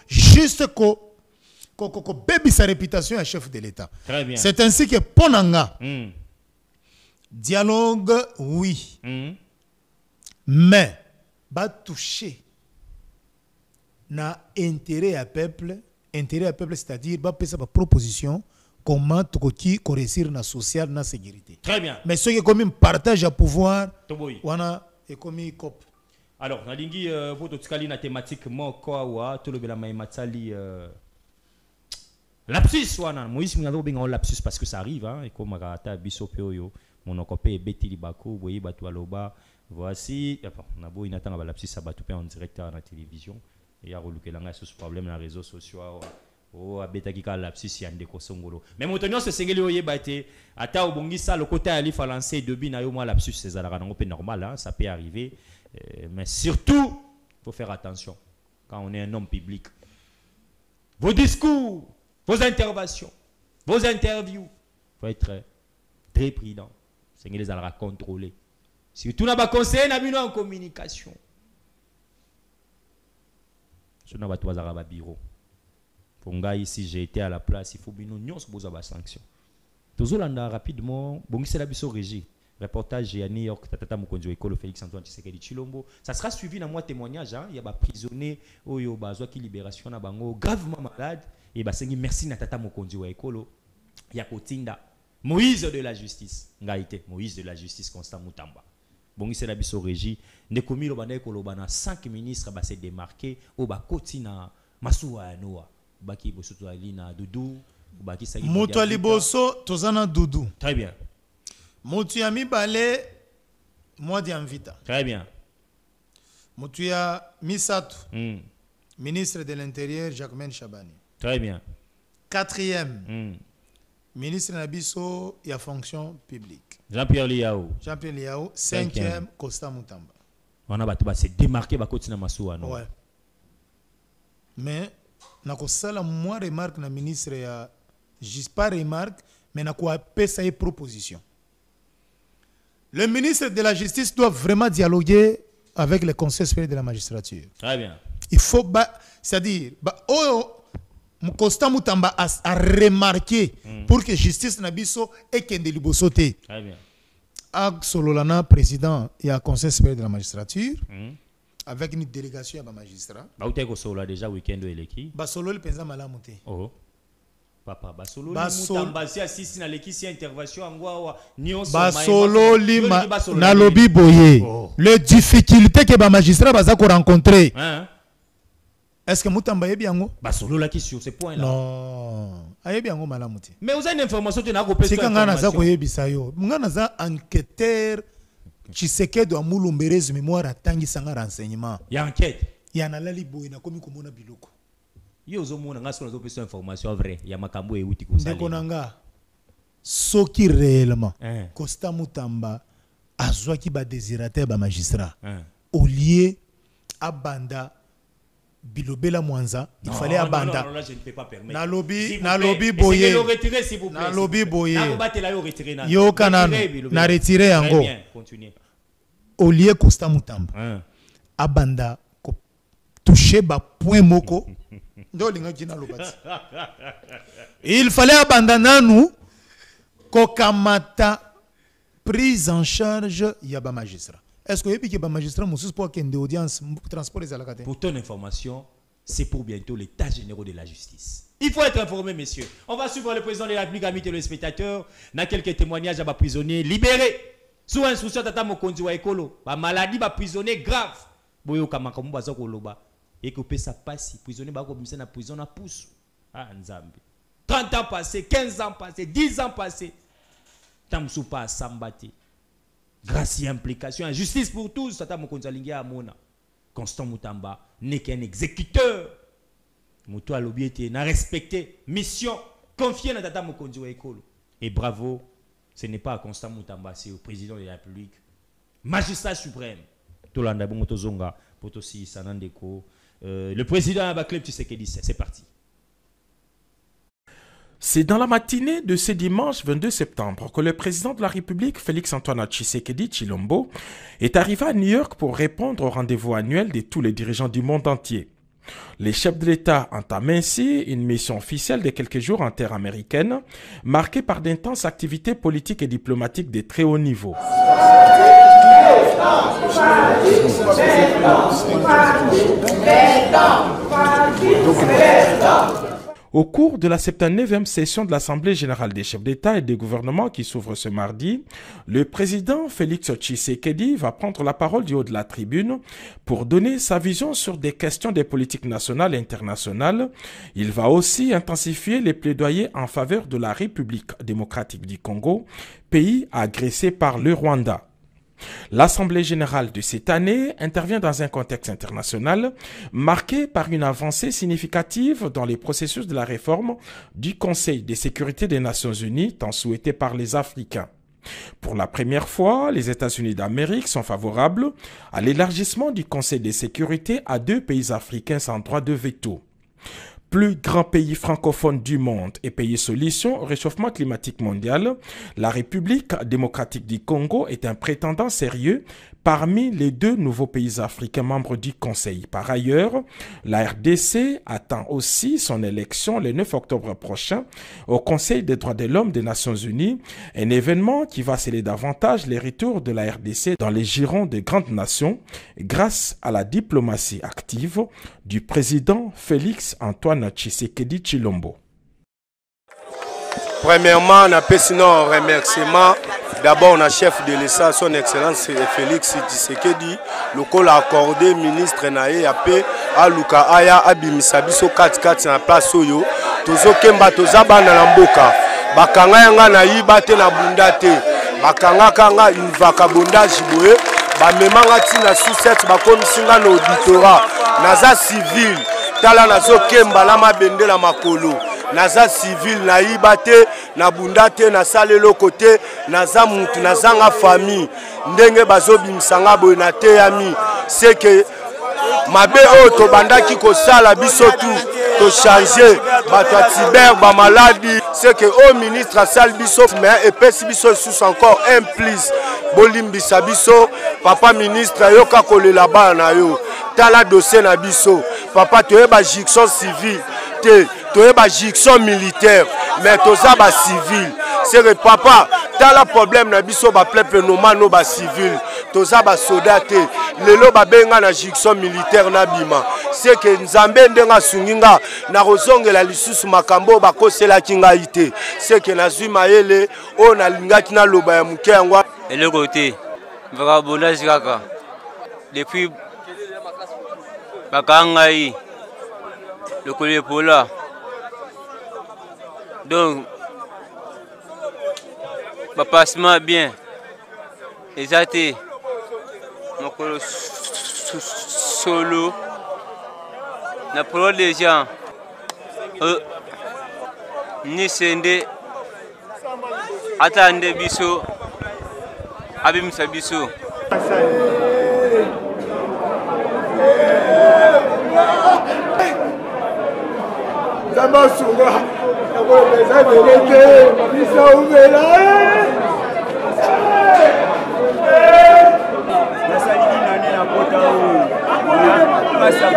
juste baby sa réputation à chef de l'État. Très bien. C'est ainsi que Ponanga. Dialogue, oui. Mais, va toucher na intérêt à peuple, c'est-à-dire va faire sa proposition comment tu peux réussir na social na sécurité. Très bien. Mais ceux qui comme un partage à pouvoir, wana et comme cop. Alors, nalingi votre tukali na thématique moko wa to lobela mai matali lapsus wana Moïse mngazo benga lapsus parce que ça arrive hein et comme magata bisopio yo mon okopé betili bako boye batu aloba voici na bo inatanga ba lapsus abatu pe en direct à la télévision et ya rolukelanga ce problème na réseaux sociaux oh abetaki ka lapsus ya Ndeko Songolo mais motonyo se sengeli oyeba te ata obongisa le côté ali fa lancer debi na yo moi lapsus c'est ça la normal hein ça peut arriver mais surtout faut faire attention quand on est un homme public. Vos discours, vos interventions, vos interviews, il faut être très, très prudent. C'est que les allons contrôler. Surtout dans le conseil, en communication. Je n'ai pas de bureau. Pour ici, j'ai été à la place, il faut bien nous sanctions. Toujours là, rapidement, bon, c'est la biso régie. reportage à New York tata mokonzi ekolo Félix Antoine Tshisekedi Tshilombo. Ça sera suivi dans moi témoignage il y a ba prisonnier oyo bazwa ki libération na bango gravement malade et ba sengi merci na tata mokonzi wa ekolo ya kotinda Moïse de la justice ngaite Moïse de la justice Constant Mutamba. Bon c'est la biso régie ndekomi lo bana ekolo bana 5 ministres ba se démarquer au ba kotina masuwa ya Noa baki bosoto alina Dudu baki sa moto liboso tozana Dudu. Très bien. Motuya mibale mois d'Anvita. Très bien. Motuya Misato, ministre de l'Intérieur Jacquemaine Chabani. Très bien. 4e, ministre Nabiso et à fonction publique. Jean-Pierre Liao. Jean-Pierre Liao. 5e, Constant Mutamba. On a se démarqué par côté Masuwa. Ouais. Mais nakosala moi remarque na ministre ya juste pas remarque mais nakwa pesa et proposition. Le ministre de la Justice doit vraiment dialoguer avec le Conseil supérieur de la magistrature. Très bien. Il faut, c'est-à-dire, Constant Mutamba a remarqué pour que justice nabiso et kende liboso te. Très bien. Ag Sololana, président, et à Conseil supérieur de la magistrature, avec une délégation à magistrat. Bah, vous avez déjà week-end de l'équipe. Bah, Solo le pensa malamuté. Oh. Papa, Basolo Mutamba si assiste na l'équipe si intervention angwa nyonso Basolo lima na lobby boye. Les difficultés que ba magistrat baza ko rencontrer. Est-ce que Mutamba yebi yango? Basolo la qui sur ce point là. Non. Ayebi yango malamuté. Mais vous avez une information tu na ko pesa. C'est quand ngana za ko yebisa yo. Ngana za enquêteur Tshisekedi wa Mulumberezi mémoire atangi sanga renseignement. Ya enquête. Ya na lali boye na komi komona biloko. Yo zomona nga sona zopesa information vraie ya makambo e uti ko sala. Ndeko nanga soki réellement Constant Mutamba azwaki ba désirataire ba magistrat. Au lieu abanda bilobela mwanza il fallait abanda. Non, là je ne peux pas permettre. Na lobby boye. Na lobby boye. Na batela yo retirer na. Yo kana na retirer yango. Bien, continuez. Au lieu Constant Mutamba abanda ko toucher ba point moko. Il fallait abandonner nous kokamata prise en charge yaba magistrat. Est-ce que y a magistrat moussous pour qu'il y ait des audiences transport les alakates? Pour ton information, c'est pour bientôt l'état général de la justice. Il faut être informé, messieurs. On va suivre le président de la République, amis téléspectateurs. On a quelques témoignages à bas prisonniers libérés sous instruction tata mokonzi wa ekolo. Ba maladie ba prisonnier grave. Boyo kamakamu baza koloba. Et que ça passe, prisonnier ba ko bimisa na prison na pousse. Ah nzambe. 30 ans passés, 15 ans passés, 10 ans passés. Tamsou pas sambate. Grâce à implication, justice pour tous, tata mokonzi alingi amona. Constant Mutamba n'est qu'un exécuteur. Moutou alobiete n'a respecté mission confiée à tata mokonzi wa ekolo. Et bravo, ce n'est pas à Constant Mutamba, c'est au président de la République, magistrat suprême. Tolanda Bongoto Zonga, Potosi Sanandeko. Le président Abakle Tshisekedi, c'est parti. C'est dans la matinée de ce dimanche 22 septembre que le président de la République, Félix Antoine Tshisekedi Tshilombo, est arrivé à New York pour répondre au rendez-vous annuel de tous les dirigeants du monde entier. Les chefs de l'État entament ainsi une mission officielle de quelques jours en terre américaine, marquée par d'intenses activités politiques et diplomatiques de très haut niveau. Au cours de la 79e session de l'Assemblée générale des chefs d'État et des gouvernements qui s'ouvre ce mardi, le président Félix Tshisekedi va prendre la parole du haut de la tribune pour donner sa vision sur des questions des politiques nationales et internationales. Il va aussi intensifier les plaidoyers en faveur de la République démocratique du Congo, pays agressé par le Rwanda. L'Assemblée générale de cette année intervient dans un contexte international marqué par une avancée significative dans les processus de la réforme du Conseil de sécurité des Nations Unies, tant souhaité par les Africains. Pour la première fois, les États-Unis d'Amérique sont favorables à l'élargissement du Conseil de sécurité à 2 pays africains sans droit de veto. Plus grand pays francophone du monde et pays solution au réchauffement climatique mondial, la République démocratique du Congo est un prétendant sérieux parmi les 2 nouveaux pays africains membres du Conseil. Par ailleurs, la RDC attend aussi son élection le 9 octobre prochain au Conseil des droits de l'homme des Nations Unies, un événement qui va sceller davantage les retours de la RDC dans les girons des grandes nations grâce à la diplomatie active du président Félix Antoine Tshisekedi Tshilombo. Premièrement, on a un remerciement. D'abord, on a chef de l'État, son Excellence Félix Tshisekedi, le col accordé ministre Naé Yapé, à Luka Aya, Abimisabiso 4-4 na place Oyo, Tozo Kemba Tozaba na Lamboka, Bakanga Yanga na Yibate na Bundate, Bakanga Kanga Ivaka Bunda Jiboe, Bamemanga Tina Sous-7, Bakomisinga na auditorat, Naza civil, Tala Nazo Kemba Lama Bende la Makolo. Naza civil na ibate na bundate na salelo côté naza mutu nazanga famille ndenge bazobi msanga boy na teyami c'est que mabe o to bandaki ko sala biso to changer bato tiber ba maladie c'est que au ministre sal biso mais epesi biso sous encore un plus bolimbisa biso papa ministre yoka kolela ba na yo tala dossier na biso papa toyeba juridiction civile te toyeba juridiction militaire mais toza ba civil c'est que papa tala problème na biso ba peuple nomano ba civil toza ba soldat te lelo ba benga na juridiction militaire na bima c'est que nzambe ndenga sunginga na kozongela lisusu makambo ba kosela kinga ite c'est que na zwi mayele o na lingaki na loba ya muke yango le côté vagabondage kaka depuis bakangai le collier pola donc passement bien exacté mon colo solo na pro des gens ni sende attendez biso abim sabiso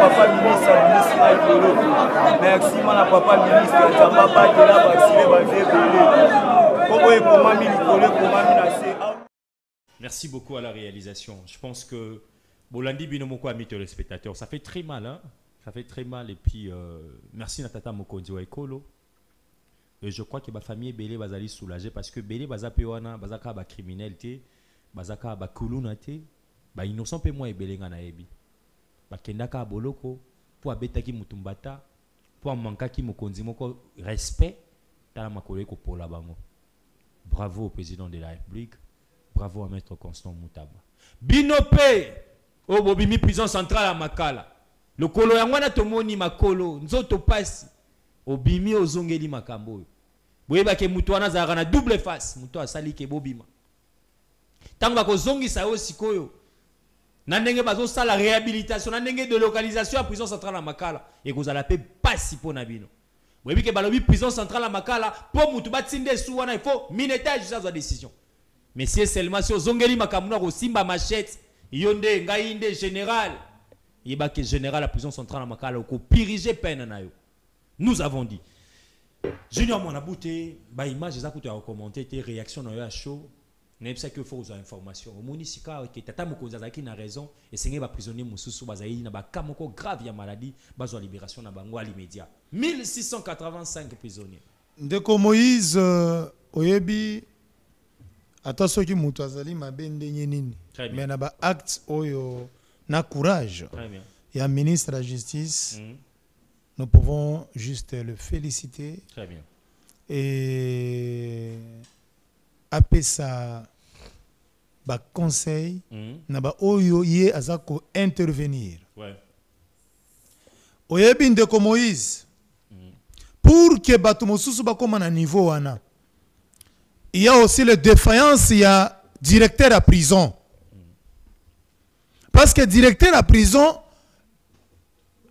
papa ministre merci mon papa ministre merci beaucoup à la réalisation. Je pense que Bolandi Binomoko a mis les spectateurs. Ça fait très mal, hein? Ça fait très mal. Et puis, merci Natata Mokondi Waikolo. Je crois que ma famille Belé va aller soulager parce que Belé va pewana, bazaka ba criminalité, bazaka ba kulunate, ba innocent pe moi Belé ngana ebi. Ba kendaka boloko pour abetaki mutumbata, pour mankaki Mokondi moko respect tala makolo ko pour la bango. Bravo au président de la République. Bravo à Maître Constant Moutaba. Binope au bobimi prison centrale à Makala. Le kolo yangwana tomoni makolo nzoto pasi obimi ozongeli makambo. Boyeba ke mutu wana zaka na double face, mutu asali ke bobima. Tango bakozongisa yo sikoyo. Na ndenge bazo sala réhabilitation, na ndenge de localisation à prison centrale à Makala et kozala pe pasi pona bino. Boyebi ke balobi prison centrale à Makala po mutu batinde sou wana il faut minetage sa décision. Mais si seulement si ozongeli makamuna ko simba machette, yonde ngainde général. Yeba que général la prison centrale à Makala ko piriger peine na yo. Nous avons dit Junior Monabouté, ba image za kuto ya commenter tes réactions na yo à chaud. N'est pas que faut information. Au monisika que tata mokonza zaki na raison et sengé ba prisonnier mususu bazali na ba kamoko grave ya maladie, bazo libération na bango à l'immédiat. 1685 prisonniers. Ndeko Moïse oyebi ata soki mutu azali mabende nini. Mais na ba acte oyo na courage. Très bien. Il y a un ministre de la Justice. Nous pouvons juste le féliciter. Très bien. Et après ça, ba conseil, na ba oyo ye azako intervenir. Ouais. Oyebi ndeko Moïse. Pour que bato mosusu ba koma na niveau wana. Il y a aussi le défaillance, il y a directeur à prison. Parce que directeur à prison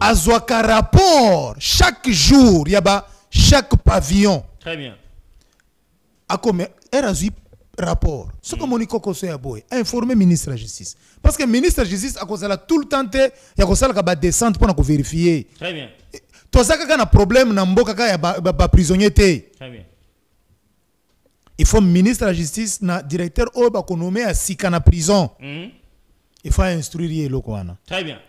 a un rapport chaque jour, il y a chaque pavillon. Très bien. A comme rapport. Ce que Monico Koso ya boy, informer ministre de la justice. Parce que ministre de la justice a cause tout le temps il y a cause la descente pour vérifier. Très bien. Tout ça quand un problème na mboka ka ya ba prisonnier té. Très bien. Il faut ministre de la justice na directeur o ba nommé à sika na prison. Il faut instruire le kwana. Très bien.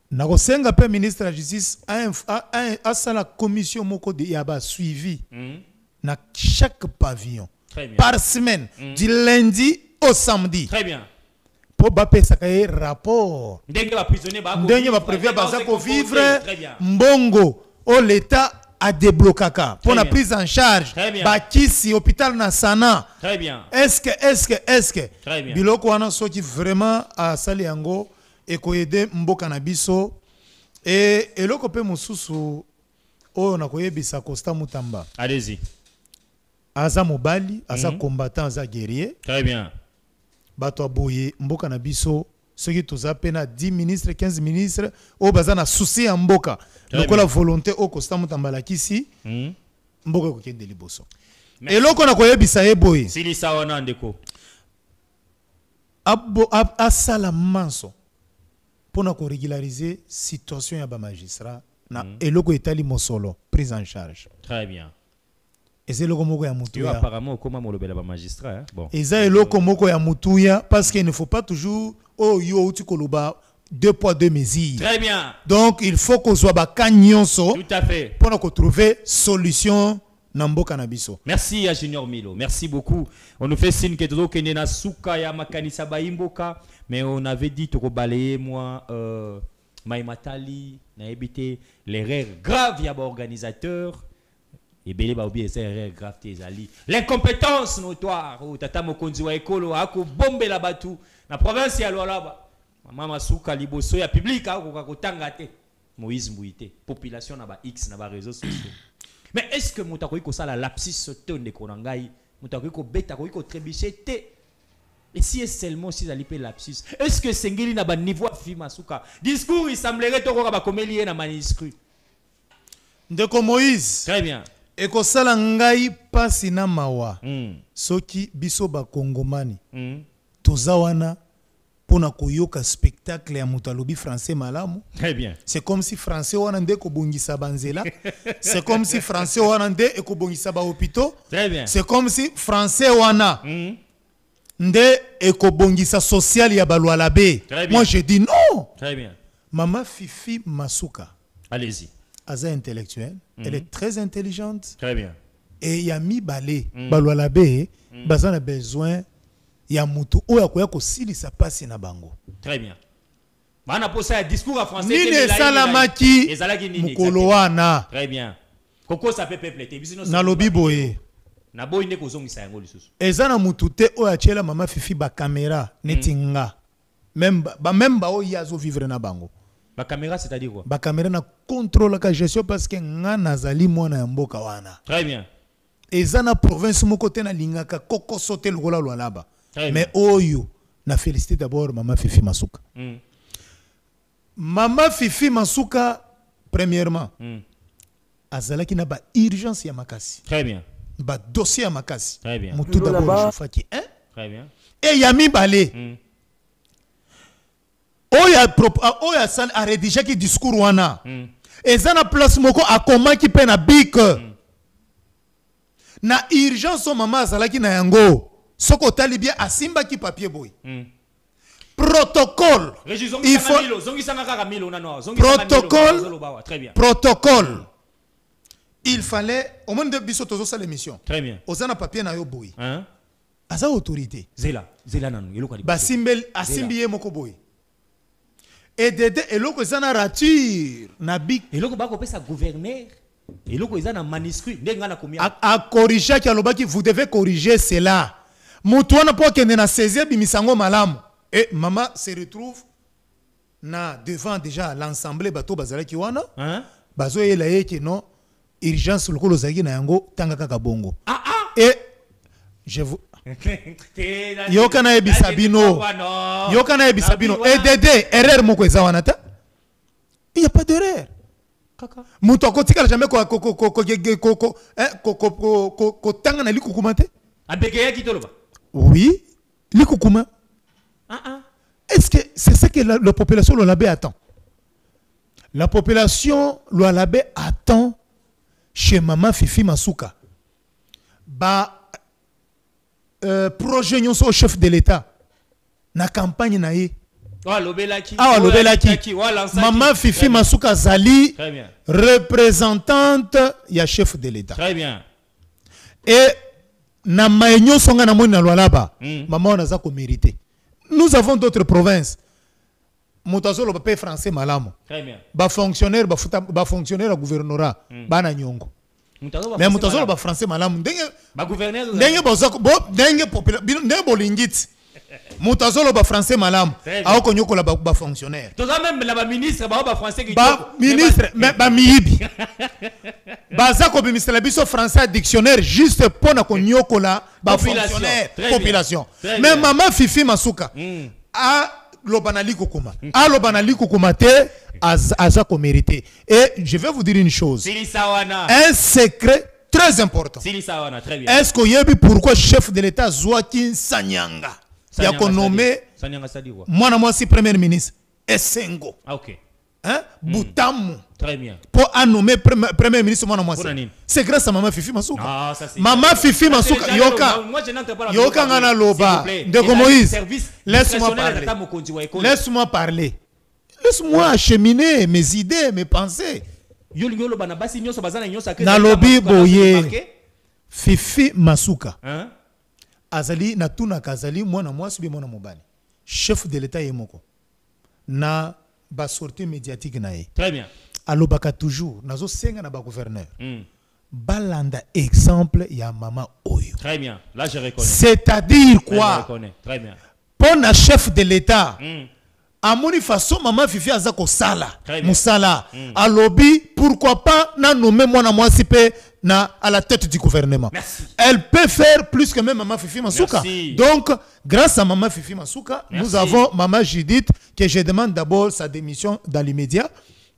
Na ko senga pe ministre de la justice a la commission moko de yaba suivi na chaque pavillon. Très bien. Par semaine, du lundi au samedi. Très bien. Pour baper ça rapport. Ndenge ba prisonnier ba prévu pour vivre mbongo au l'état a débloqué pour la prise en charge. Bakisi hôpital na sana. Très bien. Est-ce que Très bien. biloko wana soki vraiment a sali yango et ko aider mboka na biso et eloko pe mususu o na koyebisa Costa Mutamba. Allez-y. Aza mobali, aza combattant, aza guerrier. Très bien. Bato aboye mboka na biso ceux qui toza pena 10 ministres 15 ministres o baza na souci ya mboka lokola volonté o Costa Mutamba lakisi mboka ko kende liboso eloko na koyebisa ye boye silisa wana ndeko asala manso pona ko régulariser situation ya ba magistrat na eloko etali mosolo prise en charge. Très bien. Et c'est le moko ya mutuya. Apparemment comment molobela ba magistrat hein? Bon. Et ça eloko moko ya mutuya parce qu'il ne faut pas toujours oh yo uti koloba 2 poids 2 mesures. Très bien. Donc il faut qu'on soit ba kanyonso. Tout à fait. Pour qu'on trouver solution na mboka na biso. Merci à Junior Milo. Merci beaucoup. On nous fait signe que todo kende na suka ya makanisa ba imboka mais on avait dit to balayer moi Maimatali na ebité l'erreur grave ya ba organisateur. Et belé ba obi c'est erreur grave tes ali. L'incompétence notoire ou tata mokonzi wa ekolo ako bombe la batu na province ya Lualaba. Mama suka liboso ya public ako kakotanga te. Moïse Mbouité, population na ba X na ba réseaux sociaux. Mais est-ce que mutako iko sala lapsus tonde konangai, mutako iko beta ko iko trébicher te? Et si est seulement si alipe lapsus, est-ce que sengeli na ba niveau fi masuka? Discours il semblerait to ko ba komeli na manuscrit. Ndeko Moïse. Très bien. Et ko sala ngai pasi na mawa. Soki biso ba kongomani. Tozawana pona koyoka spectacle ya mutalobi français malamu. Très bien. C'est comme si français wana nde ko bongisa banzela. C'est comme si français wana nde ko bongisa ba hôpitaux. Très bien. C'est comme si français wana nde ko bongisa social ya ba Lualabe. Moi je dis non. Très bien. Mama Fifi Masuka. Allez-y. Aza intellectuelle, elle est très intelligente. Très bien. Et Yami Balé, ba Lualabe, baza na besoin ya mutu oya koya ko silisa pasi na bango. Très bien. Bana posa discours en français nini salamaki mukolo wana. Très bien. Koko ça peut peuple te bisino na lobi boye. Na boy ne kozongisa yango lisusu. Eza na mutu te oya chela mama Fifi ba caméra netinga. Même ba oya zo vivre na bango. Ba caméra c'est-à-dire quoi? Ba caméra na contrôle la gestion parce que nga nazali mwana ya mboka wana. Très bien. Eza na province moko te na lingaka koko sote lokola Lualaba. Mais oyo na félicité d'abord Mama Fifi Masuka. Mama Fifi Masuka premièrement azalaki na ba urgence ya makasi. Très bien. Ba dossier ya makasi. Très bien. Mutu d'abord chufaki hein? Très bien. Et Yami Balé. Oya san a rédigé qui discours wana. Eza na place moko akoma ki pe na bik. Na urgence mama azalaki na yango. Soko tali bien asimba ki papier boy. Protocole. Il faut protocole. Très bien. Protocole. Il fallait au moins de biso tozo sa l'émission. Très bien. Ozana papier na yo boy. Hein? Asa autorité. Zela nanu eloko ba simbel asimbi ye moko boy. Et dede eloko zana rature na bik eloko ba ko pesa gouverneur. Eloko zana manuscrit ndenga na komia. A corriger ki alobaki vous devez corriger cela. Mutu wana po kende na saisir bimisango malamu. Et maman se retrouve na devant déjà l'ensemble bateau bazalaki wana. Hein? Bazo yela yeke non urgence lokolo zaki na yango tanga kaka bongo. Et je vous Yokana ebisabino. Yokana ebisabino. Et Dédé erreur moko eza wana ta. Il y a pas d'erreur. Kaka. Mutu akotika jamais ko tanga na likukumate. Abekeya kitoloba. Oui, Likoukouma. Est-ce que c'est ce que la population Lualabé attend? La population Lualabé attend chez Maman Fifi Masuka. Projet au chef de l'État. Na campagne naïe. Maman Fifi Masuka Zali, représentante, il y a chef de l'État. Très bien. Et na maïnyo songa na moni na Lualaba. Maman on a ça qu'on mérité. Nous avons d'autres provinces. Moutazolo ba paye français malamu. Très bien. Ba fonctionnaire à gouvernorat. Ba na nyongo. Mais Moutazolo ba français malamu. Ba gouverneur. Ndenge bolingit. Moutazolo ba français malamu. Aho konyoko la ba fonctionnaire. Toza même la ministre ba français qui ministre mais ba miyibi. Baza ko bimisela la biso français dictionnaire juste pour na konyoko la ba fonctionnaire population. Mais Maman Fifi Masuka a lobanali kokoma. A lobanali kokoma te aza ko mérité. Et je vais vous dire une chose. Un secret très important. Est-ce que yebi pourquoi chef de l'État Joaquin Sanyanga il y a qu'on nommé moi si premier ministre Essengo. OK. Hein? Boutamu. Très bien. Pour nommer premier ministre moi c'est grâce à Maman Fifi Masuka. Ah, ça c'est. Maman Fifi Masuka yoka ngana loba de Moïse. Laisse-moi parler. Laisse-moi parler. Laisse-moi acheminer mes idées, mes pensées. Nalobi boye Fifi Masuka. Hein? Azali na tuna kazali mwana mwasi bi mwana mobali. Chef de l'État yemoko. Na ba sortie médiatique nae. Très bien. Alobaka toujours nazo senga na ba gouverneur. Balanda exemple ya Maman Oyo. Très bien. Là je reconnais. C'est-à-dire quoi? Je reconnais. Très bien. Pour un chef de l'État. À mon façon, Maman Fifi Azako Sala. Moussala. À lobby, pourquoi pas na nommer moi na à la tête du gouvernement. Merci. Elle peut faire plus que même Maman Fifi Masuka. Merci. Donc, grâce à Maman Fifi Masuka, nous avons Maman Judith que je demande d'abord sa démission dans l'immédiat.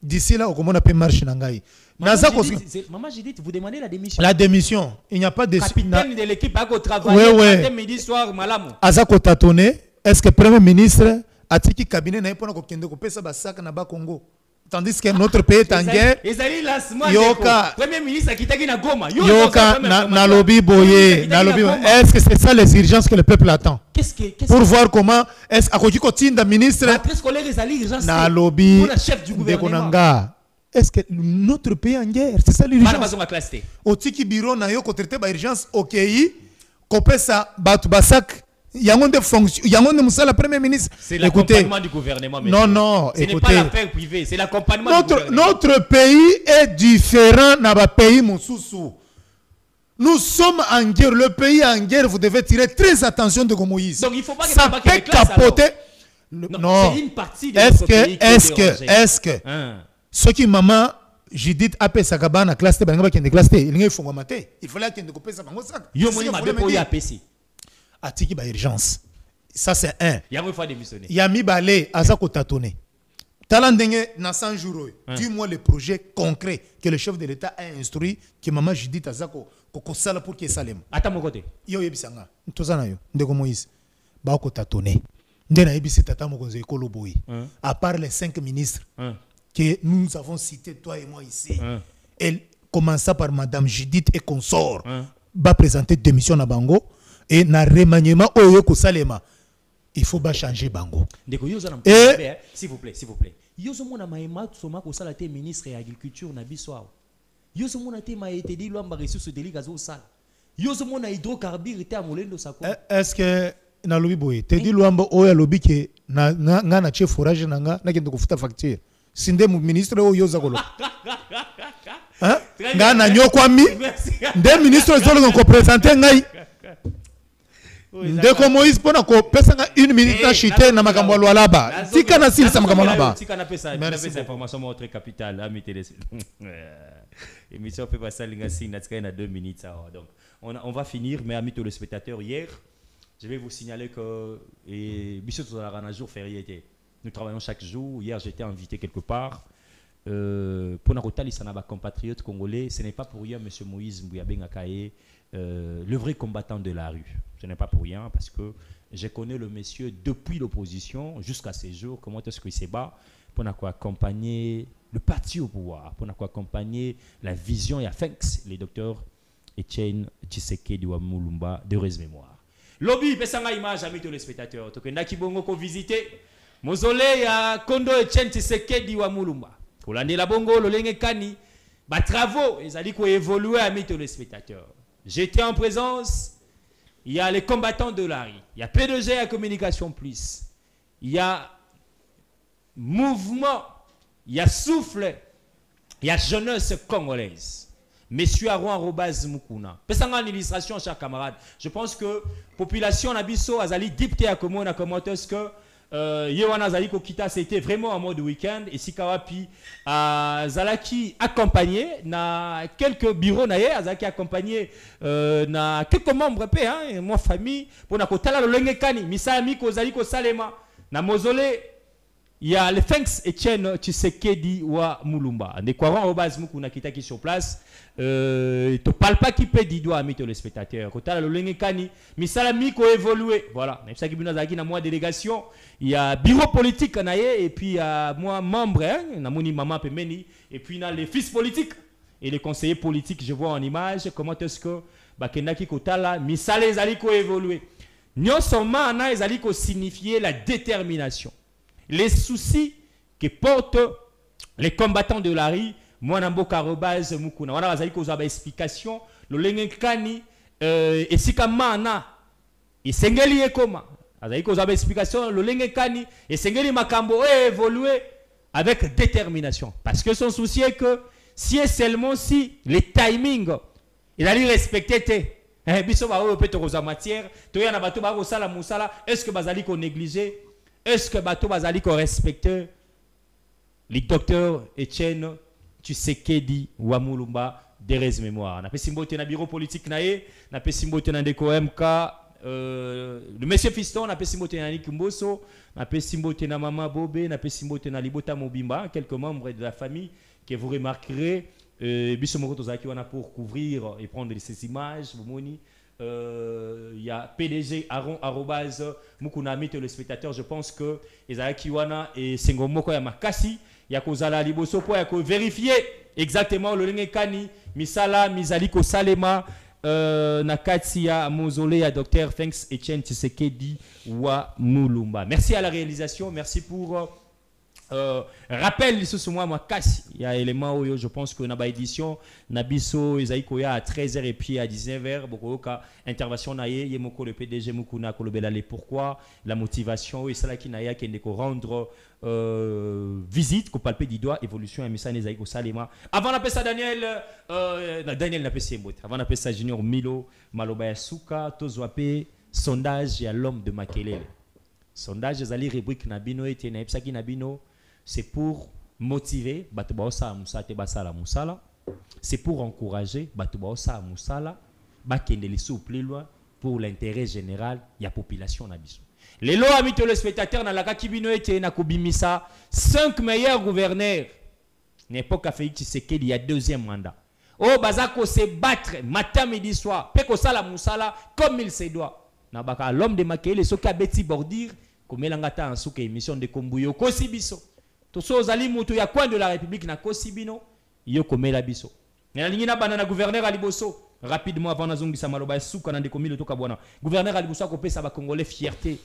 D'ici là, on a pu marcher Nangaï. Maman Judith, vous demandez la démission. La démission. Il n'y a pas de capitaine de l'équipe à travailler matin, midi, soir, malamu. Azako Tatone, est-ce que Premier ministre Atiki cabinet na epona ko kende ko pesa ba sac na ba Congo tandis que notre pays est en guerre. Yoka Premier ministre qui na Goma. Yoka na lobby boye, na lobby. Est-ce que c'est ça les urgences que le peuple attend? Pour voir comment est-ce akoki ko tinda ministre na lobby de Konanga. Est-ce que notre pays est en guerre? C'est ça l'urgence. Otiki bureau na yo ko traiter ba urgence OKI ko pesa batu ba sac. Il y a une fonction, il y a une moussa Premier ministre. C'est l'accompagnement du gouvernement. Non, ce n'est pas l'affaire privée, c'est l'accompagnement du gouvernement. Notre pays est différent d'un pays moussoussou. Nous sommes en guerre, le pays est en guerre, vous devez tirer très attention de Moïse. Donc il ne faut pas que ça peut capoter. Non, c'est une partie de notre pays. Est-ce que ce qui maman Judith appelle Sakaba na classe, il faut mater. Il fallait qu'il ne coupe ça. Atiki ba urgence. Ça c'est un. Il y a une fois démissionné. Yami Balé Azako Tatone. Talandenge na 100 jours. Dis-moi le projet concret que le chef de l'État a instruit que Maman Judith Azako kokosala pour qu'il salem. Attends mon côté. Yo yebisanga. Ntozana yo. Ndeko Moïse. Ba ko Tatone. Ndena yebisi tata mo konze ekolo boy. À part les 5 ministres que nous avons cités toi et moi ici. Elle commença par Madame Judith et consort. Va présenter démission à Bango. Et na remaniement oyo ko salema il faut pas changer bango et s'il vous plaît yozo mona maema soma ko sala te ministre de l'agriculture na biswa yozo mona te ma été dit lamba ressources délicat zo sala yozo mona hydrocarbures te amolendo sako est-ce que na lobi boye te dit lamba oyo lobi ke na na chef forage nanga na kendo ko futa facture sinde mu ministre oyo yoza kolo hein ngana nyokwami nde ministre zolo ko présenter ngai Ndeko Moïse pona ko pesa une minute na chité na makambo Lualaba. Tika na sili sa makambo Lualaba. Tika na pesa information autre capital ami télé. Émission peut passer linga sing na tika na 2 minutes donc on va finir mais amis téléspectateurs hier je vais vous signaler que et biso tozala na jour férié était. Nous travaillons chaque jour. Hier j'étais invité quelque part pour na kotalisa na ba compatriotes congolais, ce n'est pas pour rien monsieur Moïse Mbouyabenga Kaye le vrai combattant de la rue. Ce n'est pas pour rien, parce que je connais le monsieur depuis l'opposition jusqu'à ces jours, comment est-ce qu'il se bat pour accompagner le parti au pouvoir, pour accompagner la vision et la FENX, les docteurs Etienne Tshisekedi wa Mulumba, de heureuse mémoire. Lobby, pesanga image, amis téléspectateurs, tokendaki bongo ko visiter mausolée ya Kondo Etienne Tshisekedi wa Mulumba. Kolandela bongo lolenge kani, ba travaux, ezali ko évoluer, amis téléspectateurs. J'étais en présence. Il y a les combattants de la rue, il y a PDG à Communication Plus, il y a mouvement, il y a souffle, il y a jeunesse congolaise. Monsieur Aron Arobaz Mukuna. Pesanga une illustration, chers camarades. Je pense que population Nabiso Azali dipté à comment est-ce que Yewana Zali Kokita c'était vraiment en mode week-end et Sikawapi Zalaki accompagné na quelques bureaux naie Azaki accompagné na quelques membres pe hein moi famille pour na kotala lolenge kani misami ko Zali ko salema na mausolée il y a le Fenks Etienne Tshisekedi wa Mulumba. Ndekwaran Robaz Mukuna kitaki sur place. To parle pas qui peut dire doigt amis téléspectateurs. Kotala le lengekani misala miko évoluer. Voilà. Même ça qui bina zaki na moi délégation. Il y a bureau politique naie et puis il y a moi membre hein, na moni maman pemeni et puis na les fils politiques et les conseillers politiques je vois en image comment est-ce que bakendaki kotala misala ezali ko évoluer. Nyonso mana ezali ko signifier la détermination. Les soucis que portent les combattants de la rue, moi Namboka Robaz Mukuna. On a une explication. Le Lengekani et Sikamana et Sengeli Ekoma. On a une explication. Le Lengekani et Sengeli Makambo évoluer avec détermination. Parce que son souci est que si et seulement si les timings, il allait respecter. Est-ce que Bazali qu'on négligeait? Est-ce que Bato Bazali qu'on respecte les docteurs Etienne Tshisekedi wa Mulumba de mémoire? Na pe simbote na bureau politique nae, na pe simbote na ndeko MK, le monsieur Fiston, na pe simbote na Nick Mboso, na pe simbote na Mama Bobé, na pe simbote na Libota Mobimba, quelques membres de la famille que vous remarquerez. Biso Moko Tozaki wana pour couvrir et prendre ces images, Bomoni. Il y a PDG Aron Arobaz Mukuna Mito le spectateur. Je pense que Ezaki Wana et Sengomoko ya Makasi ya kozala liboso po ya ko vérifier exactement le lenge kani misala mizali ko salema nakati ya mausolée ya Dr Fenks Etienne Tshisekedi wa Mulumba. Merci à la réalisation, merci pour rappel ce moi Makasi. Il y a élément où je pense que na édition Nabiso Ezaiko ya à 13h et puis à 19h bokoka intervention naie yemoko le PDG Mukuna kolobela les pourquoi la motivation et cela qui naia qui ko rendre visite ko palper du doigt évolution et message Ezaiko Salema avant la pesa Daniel Daniel na pesa Mbote avant la pesa Junior Milo Maloba Suka tozwape sondage ya l'homme de Makelele sondage ezali rubrique na bino ete na epsaki na bino. C'est pour motiver, c'est pour encourager, plus loin pour l'intérêt général de la population. Les lois, amis téléspectateurs, dans la Kakibino et na Kobimisa, 5 meilleurs gouverneurs. N'époque à Félix Tshisekedi, il y a deuxième mandat. Oh, Bazako se battre matin, midi, soir. Peko sala musala comme il se doit. Nabaka l'homme de Makele, ce qu'a bêti bordir, comme il a en souke émission de Kombuyo, Kosibiso. Toso zali mutu ya coin de la République na Kosibino, yo komela biso. Na lingina banana gouverneur aliboso rapidement avant nazongisa maloba suka na ndekomi le toka bwana. Gouverneur aliboso ko pesa ba congolais fierté.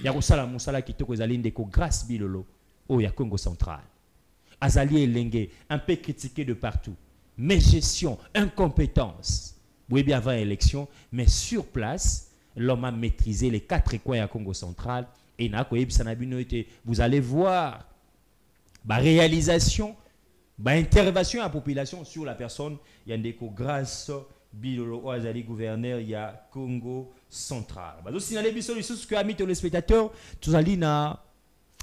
Ya kosala musala kitoko ezali ndeko grâce bilolo o ya Congo central. Azali elenge un peu critiqué de partout. Mais gestion, incompétence. Oui bien avant élection, mais sur place, l'homme a maîtrisé les 4 coins à Congo central et na ko yebisa bino ete vous allez voir ba réalisation, ba intervention à la population sur la personne. Il y a des grâce Bilolo Oazali gouverneur il y a Congo central. Bah aussi dans les bisous que amis téléspectateurs, tous allez na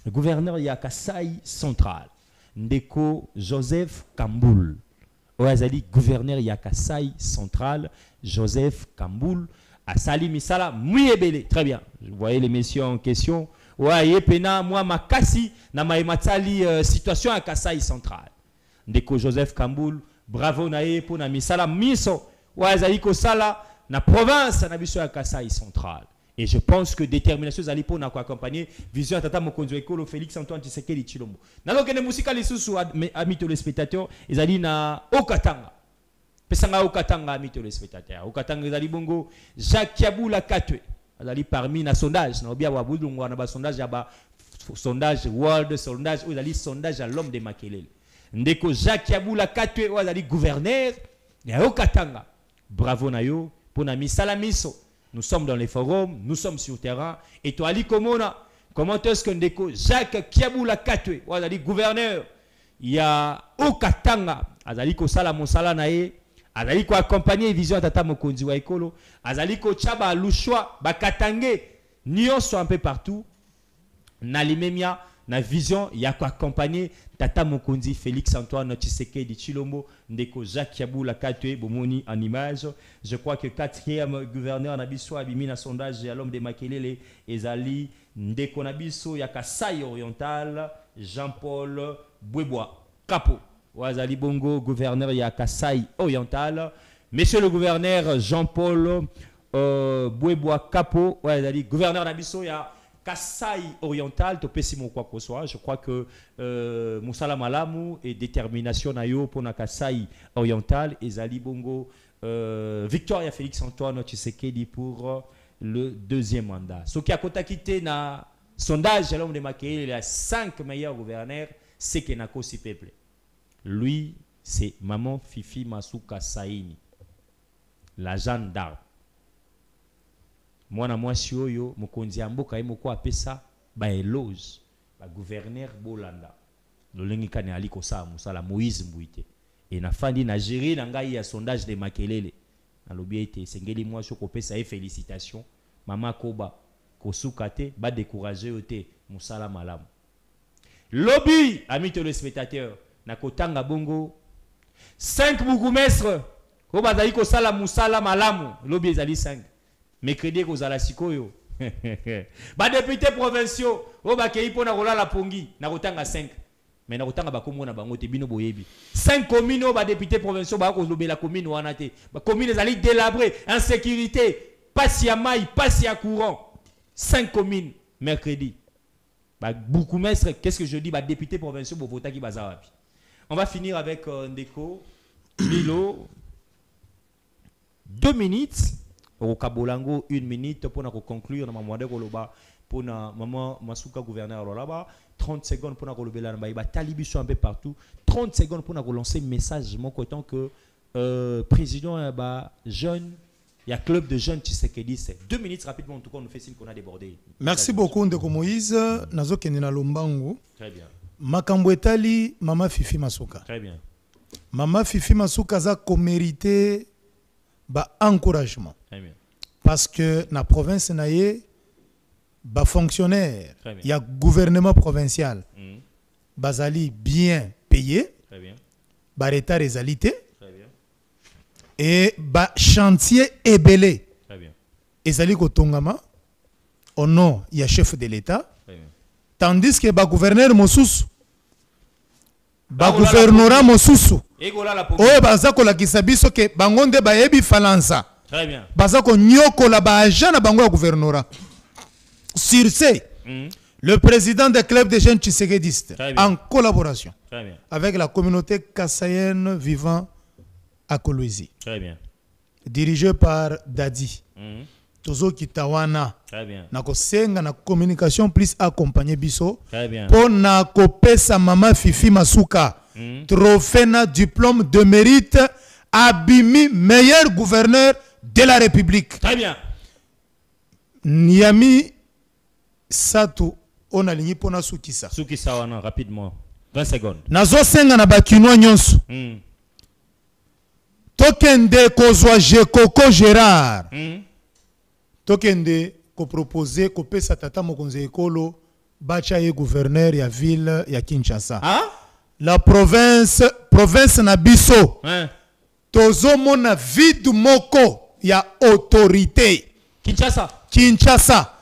gouverneur il y a Kasai central. Ndeko Joseph Kamboul. Oazali gouverneur il y a Kasai central, Joseph Kamboul. Asali Misala Muyebele. Très bien. Vous voyez les messieurs en question. Ouais, pena moi makasi na maimatali situation à Kasai central. Ndeko Joseph Kamboul, bravo nae pour na misala miso wazali ko sala na province na biso ya Kasai central. Et je pense que détermination zali pour na ko accompagner vision tata mokonzi ekolo Félix Antoine Tshisekedi Tshilombo. Na lokene musika lisusu amis téléspectateurs, ezali na Okatanga. Pesanga Okatanga amis téléspectateurs. Okatanga ezali bongo Jacques Yabula Katwe. Ezali parmi na sondage na obia wabulungu na ba sondage ya ba sondage world sondage ezali sondage à l'homme de Makelele. Ndeko Jacques Yabula Katwe ezali gouverneur ya Okatanga. Bravo na yo pour na misala miso. Nous sommes dans les forums, nous sommes sur le terrain. Et toi, Ali Komona, comment est-ce que Ndeko Jacques Kiabula Katwe, Azali gouverneur, il y a Okatanga, Azali ko sala monsala nae, Azali ko accompagner vision tata mokonzi wa ekolo, Azali ko chaba lushwa, bakatange, nyonso un peu partout, na limemia, na vision, il y a ko accompagner tata mokonzi Félix Antoine Tshisekedi Tshilombo, Ndeko Jacques Kiabula Katwe, bomoni en image. Je crois que 4e gouverneur Nabiso abimi na sondage à l'homme de Makelele ezali Ndeko Nabiso ya Kasai oriental Jean-Paul Bweboa Kapo. Wazali bongo gouverneur ya Kasai oriental. Monsieur le gouverneur Jean-Paul Bweboa Kapo, wazali gouverneur Nabiso ya Kasai oriental, to pesimo quoi que soit. Je crois que Moussala Malamu et détermination nayo pour na Kasai oriental et Zali Bongo Victoria Félix Antoine Tshisekedi pour le 2e mandat. Ce qui a quitté na sondage à l'homme de Makelele, il y a 5 meilleurs gouverneurs, c'est Kenako si peuple. Lui, c'est Maman Fifi Masuka Saini, la Jeanne d'Arc. Mwana mwasi oyo mokonzi ya mboka yemoko apesa ba eloge ba gouverneur Bolanda lolengi kane aliko sa musala Moïse Mbuite et na fandi na gérer na ngai ya sondage de Makelele na lobi ete sengeli mwasi ko pesa e félicitations mama koba kosuka te ba décourager ote musala malamu lobby amis téléspectateurs na kotanga bongo 5 bourgmestres ko bazali ko sala musala malamu lobby ezali 5 mercredi kozala sikoyo ba députés provinciaux o ba kei pona kolala pongi na kotanga 5 mais na kotanga ba komona bango te bino boyebi 5 communes o ba députés provinciaux ba kozobela commune wana te ba commune ezali délabré insécurité passe ya mai passe ya courant 5 communes mercredi ba bourgmestre qu'est-ce que je dis ba députés provinciaux bo vota ki baza wapi. On va finir avec Ndeko Lilo 2 minutes au Kabolango 1 minute pour conclure na mamwade koloba pour na maman Masuka gouverneur là-bas 30 secondes pour na kolobela na ba talibiso un peu partout 30 secondes pour na lancer message mon coton que président ba jeune il y a club de jeunes Tshisekedi c'est 2 minutes rapidement en tout cas on nous fait signe qu'on a débordé. Merci beaucoup Ndeko Moïse nazo kende na Lombango. Très bien. Makambo etali mama Fifi Masuka. Très bien. Mama Fifi Masuka za ko mériter ba encouragement. Très bien. Parce que na province naye ba fonctionnaire il y a gouvernement provincial bazali bien payé. Très bien. Ba état réalité. Très bien. Et ba chantier ébélé. Très bien. Ezali ko tongama au nom il y a chef de l'état. Très bien. Tandis que ba gouverneur mosusu ba gouvernorat mosusu oyo baza kolakisa biso ke bango nde bayebi falansa. Très bien. Baza ko nyokola ba agent na bango ya gouvernorat. Sur ce, le président des clubs de jeunes tshisekedistes en collaboration avec la communauté kassaïenne vivant à Kolwezi. Très bien. Dirigé par Dadi. Tozo Kitawana. Très bien. Nako senga na communication plus accompagner biso. Très bien. Pour na kopesa mama Fifi Masuka. Trophée na diplôme de mérite abimi meilleur gouverneur de la République. Très bien. Niami Sato on aligné pona Sukisa. Sukisa wana rapidement. 20 secondes. Nazo senga na bakinoa nyonso. Tokende kozwa Jekoko Gérard. Tokende ko proposer ko pesa tata mokonzi ekolo bacha ye gouverneur ya ville ya Kinshasa. La province na biso. Tozo mona vide moko ya autorité. Kinshasa.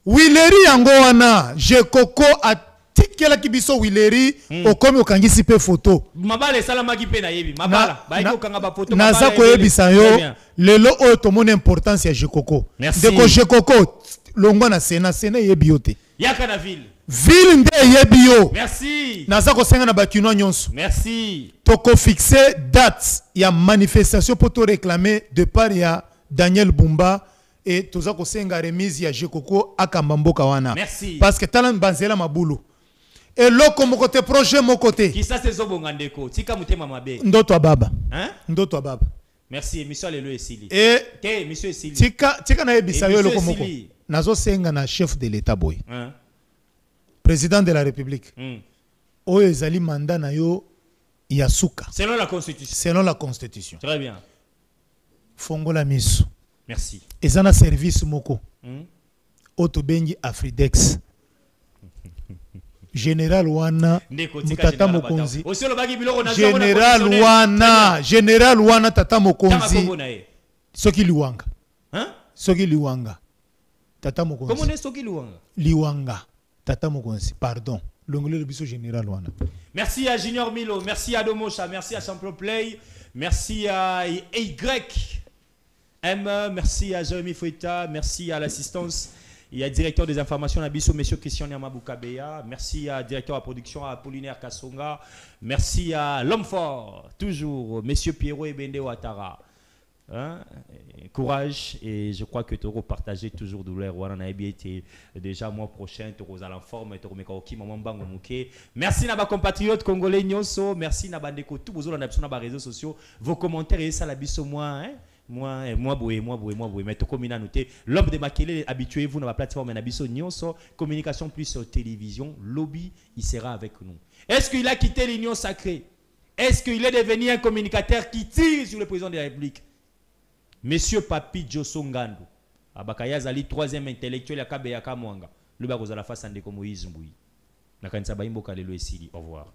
Wileri yango wana Jekoko atiki tikela kibiso wileri okomi okangisi pe photo mabala salamaki pe na yebi mabala ba iko kanga ba photo naza ko yebisa yo lelo oyo tomona importance ya Jekoko ndeko Jekoko longwa na sena yebi yote yaka na ville nde yebi yo merci naza ko senga na bakino nyonso merci toko fixer date ya manifestation pour to réclamer de part ya Daniel Bumba et toza ko senga remise ya Jekoko akamba mboka wana merci parce que talan banzela mabulu et loko mo côté projet mo côté qui ça c'est zobonga ndeko tika mutema mabe ndoto baba hein ndoto baba merci monsieur lelo esili et ke monsieur esili tika na yebisa yo loko moko nazo senga na chef de l'état boy hein président de la république oyo ezali mandat na yo yasuka selon la constitution très bien fongola miso merci ezana service moko oto bengi Afridex général wana tata mokonzi général wana tata mokonzi soki liwanga soki liwanga tata mokonzi comment est soki liwanga tata mokonzi pardon l'ongolais le biso général wana. Merci à Junior Milo, merci à Domosha, merci à Champion Play, merci à YM, merci à Jérémy Foueta, merci à l'assistance. Il y a directeur des informations Nabiso, monsieur Christian Yamaboukabeya. Merci à directeur de la production à Apollinaire Kassonga. Merci à l'homme fort, toujours, monsieur Pierrot et Bende Ouattara. Hein? Courage, et je crois que tu auras partagé toujours douleur. On a été déjà mois prochain, tu auras en forme, tu auras merci à nos compatriotes congolais, merci à Bandeko, tous vos réseaux sociaux, vos commentaires et ça la biso moi. Moi, mais tout comme noté, l'homme de Makele, habituez-vous dans la plateforme Nabiso Nyonso, communication plus sur télévision, lobby, il sera avec nous. Est-ce qu'il a quitté l'union sacrée? Est-ce qu'il est devenu un communicateur qui tire sur le président de la République? Monsieur Papi Josongando, Abakaya Zali, troisième intellectuel, Akabe Yakamwanga, le Baroza la face en décomoïsme, oui. Nakansa Baimbo Kalelo Esili, au revoir.